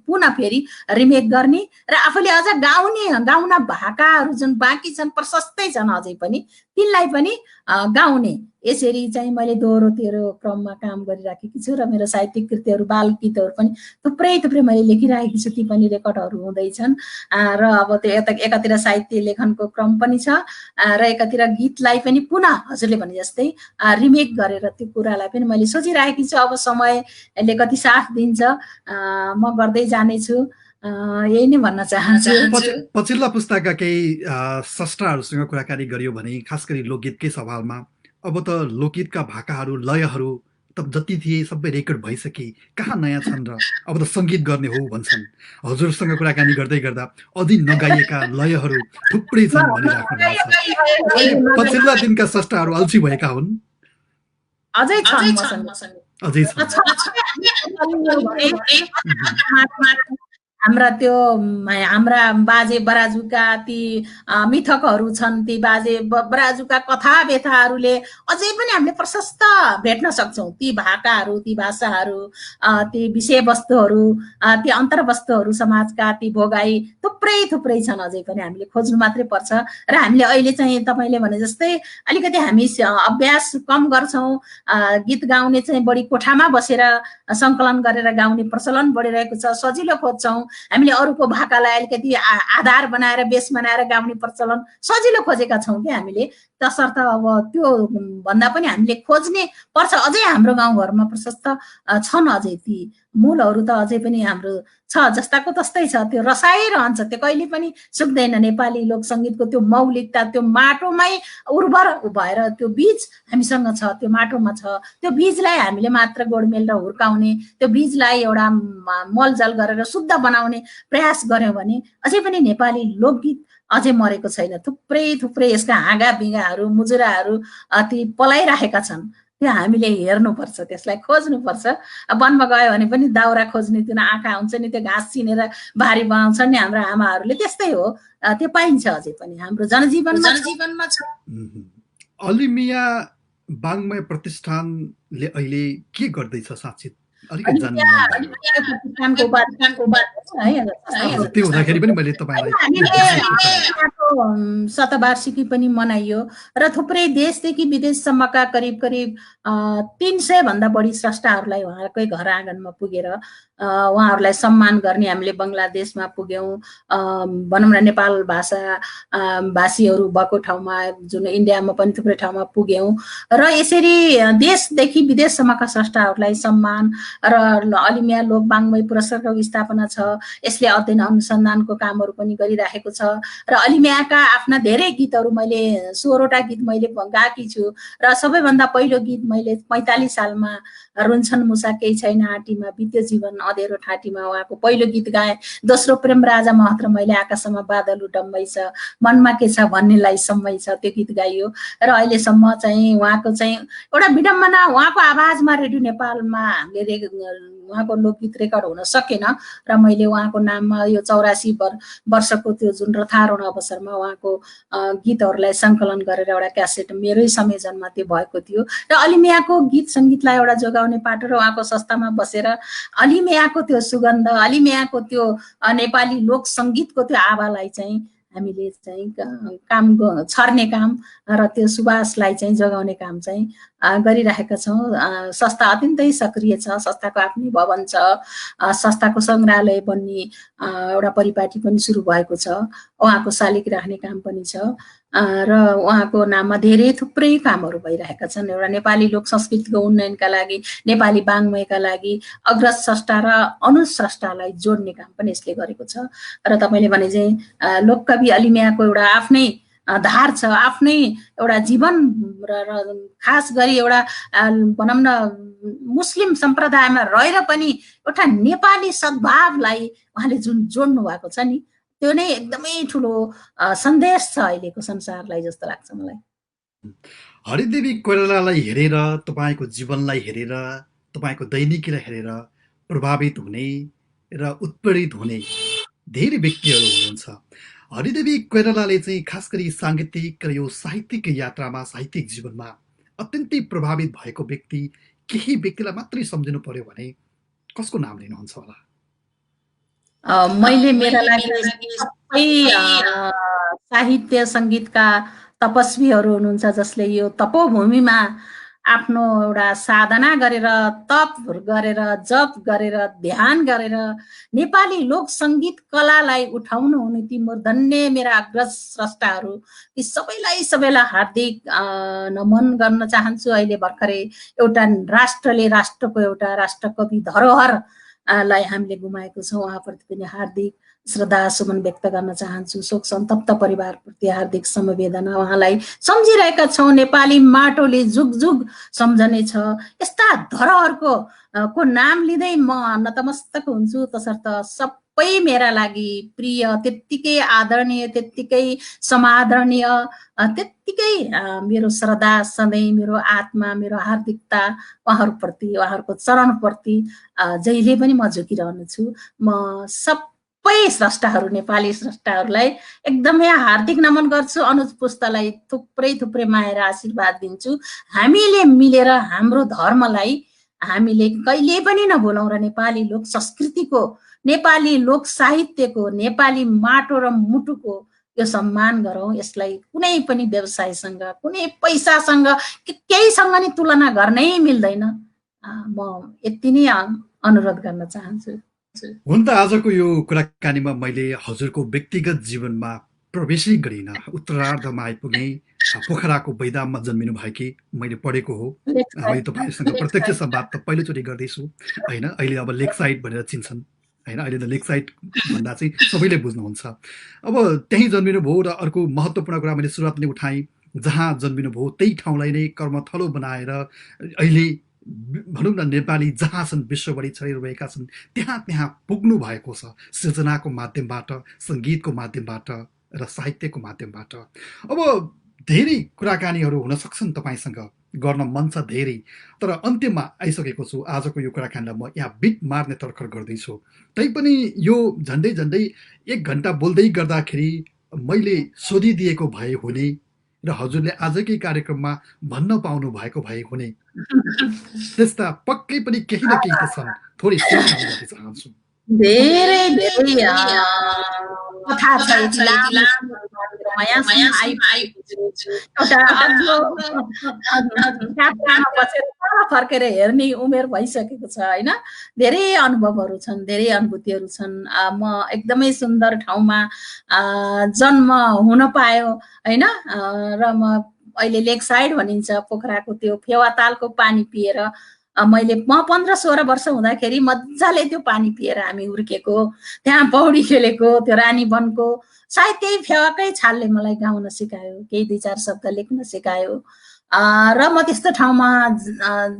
पुनः फेरि रिमेक गर्ने र आफूले अझ गाउन भाकाहरू जुन बाँकी छन्, प्रशस्तै छन् अझै पनि, तिनलाई पनि गाउने, यसरी चाहिँ मैले दोहोरो तेह्रो क्रममा काम गरिराखेकी छु। र मेरो साहित्यिक कृतिहरू, बाल गीतहरू पनि थुप्रै मैले लेखिराखेकी छु, ती पनि रेकर्डहरू हुँदैछन्। र अब त्यो एकातिर साहित्य लेखनको क्रम पनि छ र एकातिर गीतलाई पनि पुनः हजुरले भने जस्तै रिमेक गरेर त्यो कुरालाई पनि मैले सोचिराखेकी छु। अब समयले कति साथ दिन्छ म गर्दै जानेछु, यही नै भन्न चाहन्छु। पछिल्ला पुस्ताका केही स्रष्टाहरूसँग कुराकानी गरियो भने खास गरी लोकगीतकै सवालमा, अब त लोकगीतका भाकाहरू, लयहरू त जति थिए सबै रेकर्ड भइसके, कहाँ नयाँ छन् र अब त सङ्गीत गर्ने हो भन्छन्। हजुरसँग कुराकानी गर्दै गर्दा अझै नगाइएका लयहरू थुप्रै छन् भनिराख्नु भएको छ। पछिल्ला दिनका स्रष्टाहरू अल्छी भएका हुन्? अझै छन्। हाम्रा बाजे बराजुका ती मिथकहरू छन्, ती बाजे बराजुका कथा व्यथाहरूले अझै पनि हामीले प्रशस्त भेट्न सक्छौँ। ती भाकाहरू, ती भाषाहरू, ती विषयवस्तुहरू, ती अन्तर्वस्तुहरू, समाजका ती भोगाई थुप्रै छन्। अझै पनि हामीले खोज्नु मात्रै पर्छ। र हामीले अहिले चाहिँ तपाईँले भने जस्तै अलिकति हामी अभ्यास कम गर्छौँ, गीत गाउने चाहिँ बढी कोठामा बसेर सङ्कलन गरेर गाउने प्रचलन बढिरहेको छ, सजिलो खोज्छौँ। हामीले अरूको भाकालाई अलिकति आधार बनाएर, बेस बनाएर गाउने प्रचलन सजिलो खोजेका छौँ कि हामीले। तसर्थ अब त्यो भन्दा पनि हामीले खोज्ने पर्छ। अझै हाम्रो गाउँघरमा प्रशस्त छन् अझै ती मूलहरू त अझै पनि हाम्रो छ, जस्ताको तस्तै छ। त्यो रसाइरहन्छ, त्यो कहिले पनि सुक्दैन। नेपाली लोकसङ्गीतको त्यो मौलिकता, त्यो माटोमै उर्वर भएर त्यो बीज हामीसँग छ, त्यो माटोमा छ। त्यो बीजलाई हामीले मात्र गोडमेल र हुर्काउने, त्यो बीजलाई एउटा मलजल गरेर शुद्ध बनाउने प्रयास गर्यौँ भने अझै पनि नेपाली लोकगीत अझै मरेको छैन। थुप्रै यसका हाँगा बिगाहरू, मुजुराहरू ती पलाइराखेका छन्। त्यो हामीले हेर्नुपर्छ, त्यसलाई खोज्नुपर्छ। वनमा गयो भने पनि दाउरा खोज्ने त्यो आँखा हुन्छ नि, त्यो घाँस चिनेर भारी बनाउँछन् नि हाम्रो आमाहरूले, त्यस्तै हो। त्यो पाइन्छ अझै पनि हाम्रो जनजीवनमा छ। अलिमिया वाङ्मय प्रतिष्ठानले अहिले के गर्दैछ साँच्ची अलिकति जान्नु शतवार्षिकी पनि मनाइयो र थुप्रै देशदेखि विदेशसम्मका करिब 300 भन्दा बढी स्रष्टाहरूलाई उहाँहरूकै घर आँगनमा पुगेर उहाँहरूलाई सम्मान गर्ने हामीले बङ्गलादेशमा पुग्यौँ, भनौँ न नेपाल भाषीहरू भएको ठाउँमा, जुन इन्डियामा पनि थुप्रै ठाउँमा पुग्यौँ। र यसरी देशदेखि विदेशसम्मका स्रष्टाहरूलाई सम्मान र अलिमिया लोक वाङ्मय पुरस्कारको स्थापना छ। यसले अध्ययन अनुसन्धानको कामहरू पनि गरिराखेको छ र अलिमियाका आफ्ना धेरै गीतहरू मैले 16वटा गीत मैले गाएकी छु र सबैभन्दा पहिलो गीत मैले 45 सालमा रुन्छन् मुसा केही छैन आँटीमा बित्यो जीवन अँधेरो ठाँटीमा उहाँको पहिलो गीत गाएँ। दोस्रो प्रेम राजा महत्र मैले आकाशमा बादल उडम्बै छ मनमा के छ भन्नेलाई सम्मै छ त्यो गीत गाइयो र अहिलेसम्म चाहिँ उहाँको चाहिँ एउटा विडम्बना, उहाँको आवाजमा रेडियो नेपालमा हामीले उहाँको लोकगीत रेकर्ड हुन सकेन र मैले उहाँको नाममा यो 84 वर्षको त्यो जुन रथारोहण अवसरमा उहाँको गीतहरूलाई सङ्कलन गरेर एउटा क्यासेट मेरै संयोजनमा त्यो भएको थियो र अलिमियाको गीत सङ्गीतलाई एउटा जोगाउने पाटो र उहाँको संस्थामा बसेर अलिमियाको त्यो सुगन्ध, अलिमियाको त्यो नेपाली लोक सङ्गीतको त्यो आवालाई चाहिँ हामीले चाहिँ काम छर्ने काम र त्यो सुवासलाई चाहिँ जोगाउने काम चाहिँ गरिरहेका छौँ। संस्था अत्यन्तै सक्रिय छ, संस्थाको आफ्नै भवन छ, संस्थाको सङ्ग्रहालय बन्ने एउटा परिपाटी पनि सुरु भएको छ, उहाँको शालिग राख्ने काम पनि छ र उहाँको नाममा धेरै थुप्रै कामहरू भइरहेका छन्। एउटा नेपाली लोक संस्कृतिको उन्नयनका लागि, नेपाली वाङ्मयका लागि अग्रज स्रष्टा र अनुस्रष्टालाई जोड्ने काम पनि यसले गरेको छ र तपाईँले भने चाहिँ लोककवि अलिमियाको एउटा आफ्नै धार छ, आफ्नै एउटा जीवन र खास गरी एउटा भनौँ न मुस्लिम सम्प्रदायमा रहेर पनि एउटा नेपाली सद्भावलाई उहाँले जुन जोड्नु भएको छ नि, त्यो नै एकदमै ठुलो सन्देश छ अहिलेको संसारलाई जस्तो लाग्छ मलाई। हरिदेवी कोइरालालाई हेरेर, तपाईँको जीवनलाई हेरेर, तपाईँको दैनिकीलाई हेरेर प्रभावित हुने र उत्प्रेरित हुने धेरै व्यक्तिहरू हुनुहुन्छ। हरिदेवी कोइरालाले चाहिँ खास गरी साङ्गीतिक र यो साहित्यिक यात्रामा, साहित्यिक जीवनमा अत्यन्तै प्रभावित भएको व्यक्ति, केही व्यक्तिलाई मात्रै सम्झिनु पर्यो भने कसको नाम लिनुहुन्छ होला? मैले मेरा लागि सबै साहित्य सङ्गीतका तपस्वीहरू हुनुहुन्छ जसले यो तपोभूमिमा आफ्नो एउटा साधना गरेर, तप गरेर, जप गरेर, ध्यान गरेर नेपाली लोक सङ्गीत कलालाई उठाउनु हुने ती मूर्धन्य मेरा अग्रज स्रष्टाहरू, ती सबैलाई हार्दिक नमन गर्न चाहन्छु। अहिले भर्खरै एउटा राष्ट्रको एउटा राष्ट्रकवि धरोहर लाई हामीले गुमाएको छौँ, उहाँप्रति पनि हार्दिक श्रद्धा सुमन व्यक्त गर्न चाहन्छु। शोक सन्तप्त परिवारप्रति हार्दिक समवेदना, उहाँलाई सम्झिरहेका छौँ। नेपाली माटोले जुग जुग सम्झने छ। यस्ता धरोहरको को नाम लिँदै म नतमस्तक हुन्छु, तसर्थ सबै मेरा लागि प्रिय, त्यत्तिकै आदरणीय, त्यत्तिकै समादरणीय, त्यत्तिकै मेरो श्रद्धा सधैँ, मेरो आत्मा, मेरो हार्दिकता उहाँहरूप्रति, उहाँहरूको चरणप्रति जहिले पनि म झुकिरहनेछु। म सबै स्रष्टाहरू, नेपाली स्रष्टाहरूलाई एकदमै हार्दिक नमन गर्छु। अनुज पुष्टलाई थुप्रै माया र आशीर्वाद दिन्छु। हामीले मिलेर हाम्रो धर्मलाई हामीले कहिले पनि नभुलौँ र नेपाली लोक संस्कृतिको, नेपाली लोक साहित्यको, नेपाली माटो र मुटुको यो सम्मान गरौँ। यसलाई कुनै पनि व्यवसायसँग, कुनै पैसासँग, केहीसँग नि तुलना गर्नै मिल्दैन। म यति नै अनुरोध गर्न चाहन्छु। हुन त आजको यो कुराकानीमा मैले हजुरको व्यक्तिगत जीवनमा प्रवेशै गरिनँ। उत्तरार्धमा आइपुगेँ। पोखराको बैदाममा जन्मिनु भएकी मैले पढेको हो। मैले तपाईँसँग प्रत्यक्ष संवाद त पहिलोचोटि गर्दैछु होइन। अहिले अब लेक साइड भनेर चिन्छन् होइन। अहिले त लेक साइड भन्दा चाहिँ सबैले बुझ्नुहुन्छ। अब त्यहीँ जन्मिनु भयो र अर्को महत्त्वपूर्ण कुरा मैले सुरुवातले उठाएँ, जहाँ जन्मिनु भयो त्यही ठाउँलाई नै कर्मथलो बनाएर अहिले भनौँ न नेपाली जहाँ छन्, विश्वभरि छरिरहेका छन्, त्यहाँ पुग्नु भएको छ सृजनाको माध्यमबाट, सङ्गीतको माध्यमबाट र साहित्यको माध्यमबाट। अब धेरै कुराकानीहरू हुन सक्छन् तपाईँसँग, गर्न मन छ धेरै, तर अन्त्यमा आइसकेको छु। आजको यो कुराकानीलाई म यहाँ बिट मार्ने तर्खर गर्दैछु। तैपनि यो झन्डै 1 घन्टा बोल्दै गर्दाखेरि मैले सोधिदिएको भए हुने र हजुरले आजकै कार्यक्रममा भन्न पाउनु भएको भए हुने, त्यस्ता पक्कै पनि केही न केही त छन्। थोरै चाहन्छु। धेरै कथा छ, फर्केर हेर्ने उमेर भइसकेको छ होइन। धेरै अनुभवहरू छन्, धेरै अनुभूतिहरू छन्। म एकदमै सुन्दर ठाउँमा जन्म हुन पायो होइन। र म अहिले लेक साइड भनिन्छ पोखराको त्यो फेवातालको पानी पिएर म 15-16 वर्ष हुँदाखेरि मजाले त्यो पानी पिएर हामी हुर्केको, त्यहाँ पौडी खेलेको, त्यो रानी वनको सायद त्यही फेवाकै छालले मलाई गाउन सिकायो, केही 2-4 शब्द लेख्न सिकायो। र म त्यस्तो ठाउँमा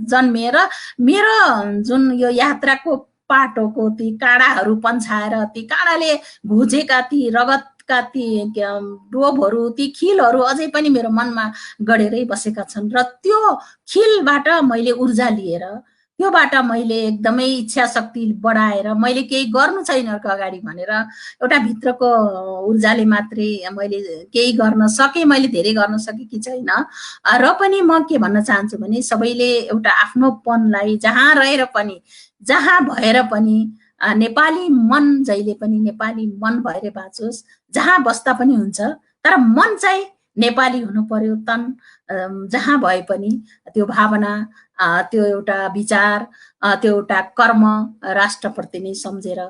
जन्मिएर मेरो जुन यो यात्राको पाटोको ती काँडाहरू पन्छाएर, ती काँडाले भुजेका ती रगतका ती डोबहरू, ती खिलहरू अझै पनि मेरो मनमा गडेरै बसेका छन्। र त्यो खिलबाट मैले ऊर्जा लिएर त्योबाट मैले एकदमै इच्छा शक्ति बढाएर मैले केही गर्नु छैन अर्को अगाडि भनेर एउटा भित्रको ऊर्जाले मात्रै मैले केही गर्न सकेँ, मैले धेरै गर्न सकेकी छैन। र पनि म के भन्न चाहन्छु भने सबैले एउटा आफ्नोपनलाई जहाँ रहेर पनि, जहाँ भएर पनि नेपाली मन जहिले पनि नेपाली मन भएर बाँचोस्, जहाँ बस्दा पनि हुन्छ, तर मन चाहिँ नेपाली हुनु पर्यो। तन जहाँ भए पनि त्यो भावना, त्यो एउटा विचार, त्यो एउटा कर्म राष्ट्रप्रति नै सम्झेर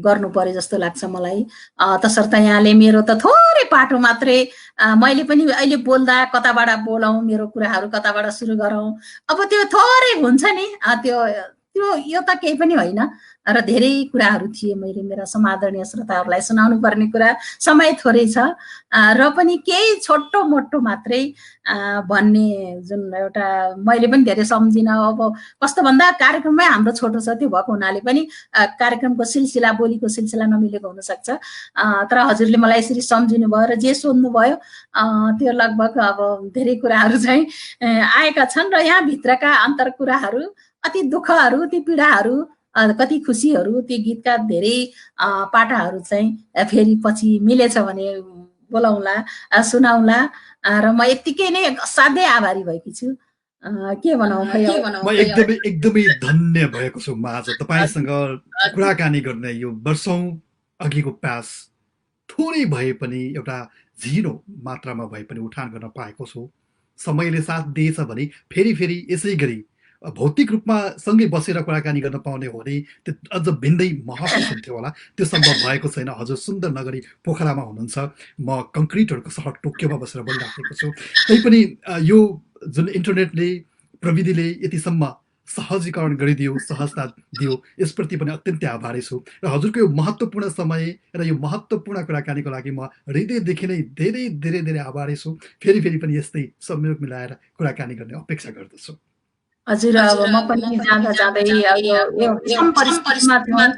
गर्नु पर्यो जस्तो लाग्छ मलाई। तसर्थ यहाँले मेरो त थोरै पाटो मात्रै, मैले पनि अहिले बोल्दा कताबाट बोलौँ, मेरो कुराहरू कताबाट सुरु गरौँ, अब त्यो थोरै हुन्छ नि, त्यो त्यो यो त केही पनि होइन। र धेरै कुराहरू थिए मैले मेरा समादरणीय श्रोताहरूलाई सुनाउनु पर्ने कुरा, समय थोरै छ। र पनि केही छोटो मोटो मात्रै भन्ने जुन एउटा मैले पनि धेरै सम्झिनँ। अब कस्तो भन्दा कार्यक्रममै हाम्रो छोटो छ, त्यो भएको हुनाले पनि कार्यक्रमको सिलसिला, बोलीको सिलसिला नमिलेको हुनसक्छ। तर हजुरले मलाई यसरी सम्झिनु भयो र जे सोध्नुभयो त्यो लगभग अब धेरै कुराहरू चाहिँ आएका छन्। र यहाँभित्रका अन्तर कुराहरू, अति दुःखहरू, ती पीडाहरू, कति खुसीहरू, ती गीतका धेरै पाटाहरू चाहिँ फेरि पछि मिलेछ भने बोलाउँला, सुनाउँला। र म यत्तिकै नै असाध्यै आभारी भएकी छु। के भनौँ, म एकदमै धन्य भएको छु। म आज तपाईँसँग कुराकानी गर्ने यो वर्षौँ अघिको प्यास थोरै भए पनि एउटा झिनो मात्रामा भए पनि उठान गर्न पाएको छु। समयले साथ दिएछ भने फेरि यसै गरी भौतिक रूपमा सँगै बसेर कुराकानी गर्न पाउने हो भने त्यो अझ भिन्दै महसुस हुन्थ्यो होला। त्यो सम्भव भएको छैन। हजुर सुन्दर नगरी पोखरामा हुनुहुन्छ, म कङ्क्रिटहरूको सहर टोकियोमा बसेर बोलिराखेको छु। तैपनि यो जुन इन्टरनेटले, प्रविधिले यतिसम्म सहजीकरण गरिदियो, सहजता दियो, यसप्रति पनि अत्यन्तै आभारी छु। र हजुरको यो महत्त्वपूर्ण समय र यो महत्त्वपूर्ण कुराकानीको लागि म हृदयदेखि नै धेरै धेरै धेरै आभारी छु। फेरि पनि यस्तै संयोग मिलाएर कुराकानी गर्ने अपेक्षा गर्दछु। हजुर, अब म पनि जाँदा जाँदै अब यो विषम परिस्थितिमा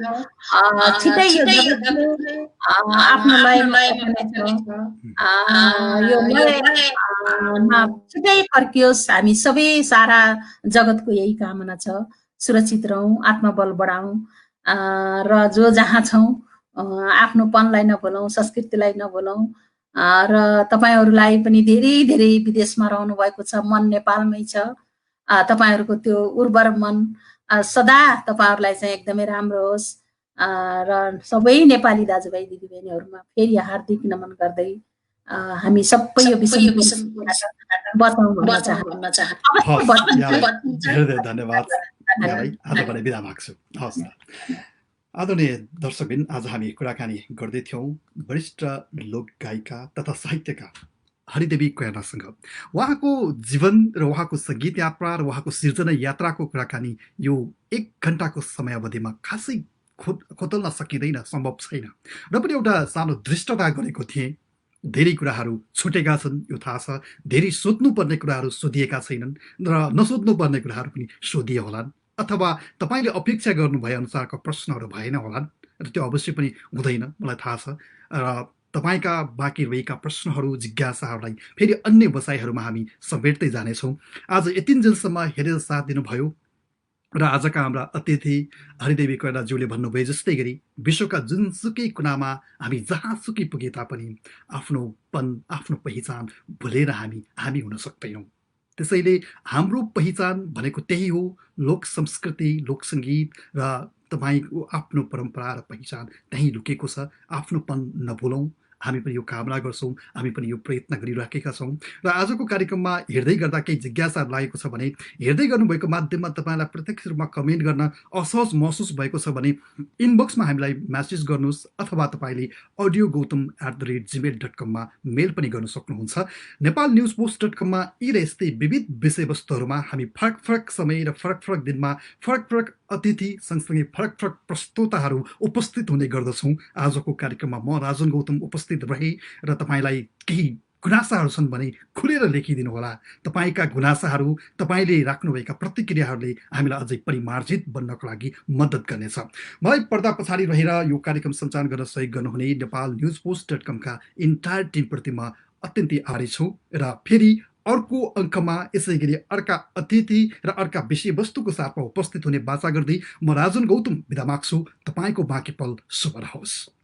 छिटै यो जगतले आफ्नो लयमा यो लयमा छिटै फर्कियोस्। हामी सबै सारा जगतको यही कामना छ। सुरक्षित रहौँ, आत्मबल बढाउँ, र जो जहाँ छौँ आफ्नोपनलाई नभुलौँ, संस्कृतिलाई नभुलौँ। र तपाईँहरूलाई पनि धेरै धेरै विदेशमा रहनु भएको छ, मन नेपालमै छ। तपाईँहरूको त्यो उर्वर मन सदा तपाईँहरूलाई चाहिँ एकदमै राम्रो होस्। र सबै नेपाली दाजुभाइ दिदीबहिनीहरूमा फेरि हार्दिक नमन गर्दै हामी सबै यो बचाउँ भन्न धेरै धन्यवाद। आज भने बिदा माग्छु। हवस्। आदरणीय दर्शकबिन, आज हामी कुराकानी गर्दैथ्यौँ वरिष्ठ लोक गायिका तथा साहित्यकार हरिदेवी कोइरालासँग। उहाँको जीवन र उहाँको सङ्गीत यात्रा र उहाँको सिर्जना यात्राको कुराकानी यो 1 घन्टाको समयावधिमा खासै खोतल्न सकिँदैन, सम्भव छैन। र पनि एउटा सानो दृष्टता गरेको थिएँ। धेरै कुराहरू छुटेका छन्, यो थाहा छ। धेरै सोध्नुपर्ने कुराहरू सोधिएका छैनन् र नसोध्नुपर्ने कुराहरू पनि सोधिए होलान्, अथवा तपाईँले अपेक्षा गर्नुभए अनुसारको प्रश्नहरू भएन होलान्। र त्यो अवश्य पनि हुँदैन, मलाई थाहा छ। र तपाईँका बाँकी रहेका प्रश्नहरू, जिज्ञासाहरूलाई फेरि अन्य बसाइहरूमा हामी समेट्दै जानेछौँ। आज यतिन्जेलसम्म हेरेर साथ दिनुभयो। र आजका हाम्रा अतिथि हरिदेवी कोइरालाज्यूले भन्नुभए जस्तै गरी विश्वका जुनसुकै कुनामा हामी जहाँसुकै पुगे तापनि आफ्नोपन, आफ्नो पहिचान भुलेर हामी हुन सक्दैनौँ। त्यसैले हाम्रो पहिचान भनेको त्यही हो, लोक संस्कृति, लोक सङ्गीत र तपाईँको आफ्नो परम्परा र पहिचान त्यहीँ लुकेको छ। आफ्नोपन नभुलौँ। हामी पनि यो कामना गर्छौँ, हामी पनि यो प्रयत्न गरिराखेका छौँ। र आजको कार्यक्रममा हेर्दै गर्दा केही जिज्ञासा लागेको छ भने, हेर्दै गर्नुभएको माध्यममा तपाईँलाई प्रत्यक्ष रूपमा कमेन्ट गर्न असहज महसुस भएको छ भने इनबक्समा हामीलाई म्यासेज गर्नुहोस्, अथवा तपाईँले audiogautam@gmail.com मा मेल पनि गर्न सक्नुहुन्छ। nepalnewspost.com मा यी र यस्तै विविध विषयवस्तुहरूमा हामी फरक समय र फरक दिनमा फरक अतिथि सँगसँगै फरक प्रस्तोताहरू उपस्थित हुने गर्दछौँ। आजको कार्यक्रममा म राजन गौतम उपस्थित रहे र तपाईँलाई केही गुनासाहरू छन् भने खुलेर लेखिदिनु होला। तपाईँका गुनासाहरू, तपाईँले राख्नुभएका प्रतिक्रियाहरूले हामीलाई अझै परिमार्जित बन्नको लागि मद्दत गर्नेछ। मलाई पर्दा पछाडि रहेर यो कार्यक्रम सञ्चालन गर्न सहयोग गर्नुहुने nepalnewspost.com का इन्टायर टिमप्रति म अत्यन्तै आभारी छु। र फेरि अर्को अङ्कमा यसै गरी अर्का अतिथि र अर्का विषयवस्तुको साथमा उपस्थित हुने बाचा गर्दै म राजन गौतम बिदा माग्छु। तपाईँको बाँकी पल शुभ रहोस्।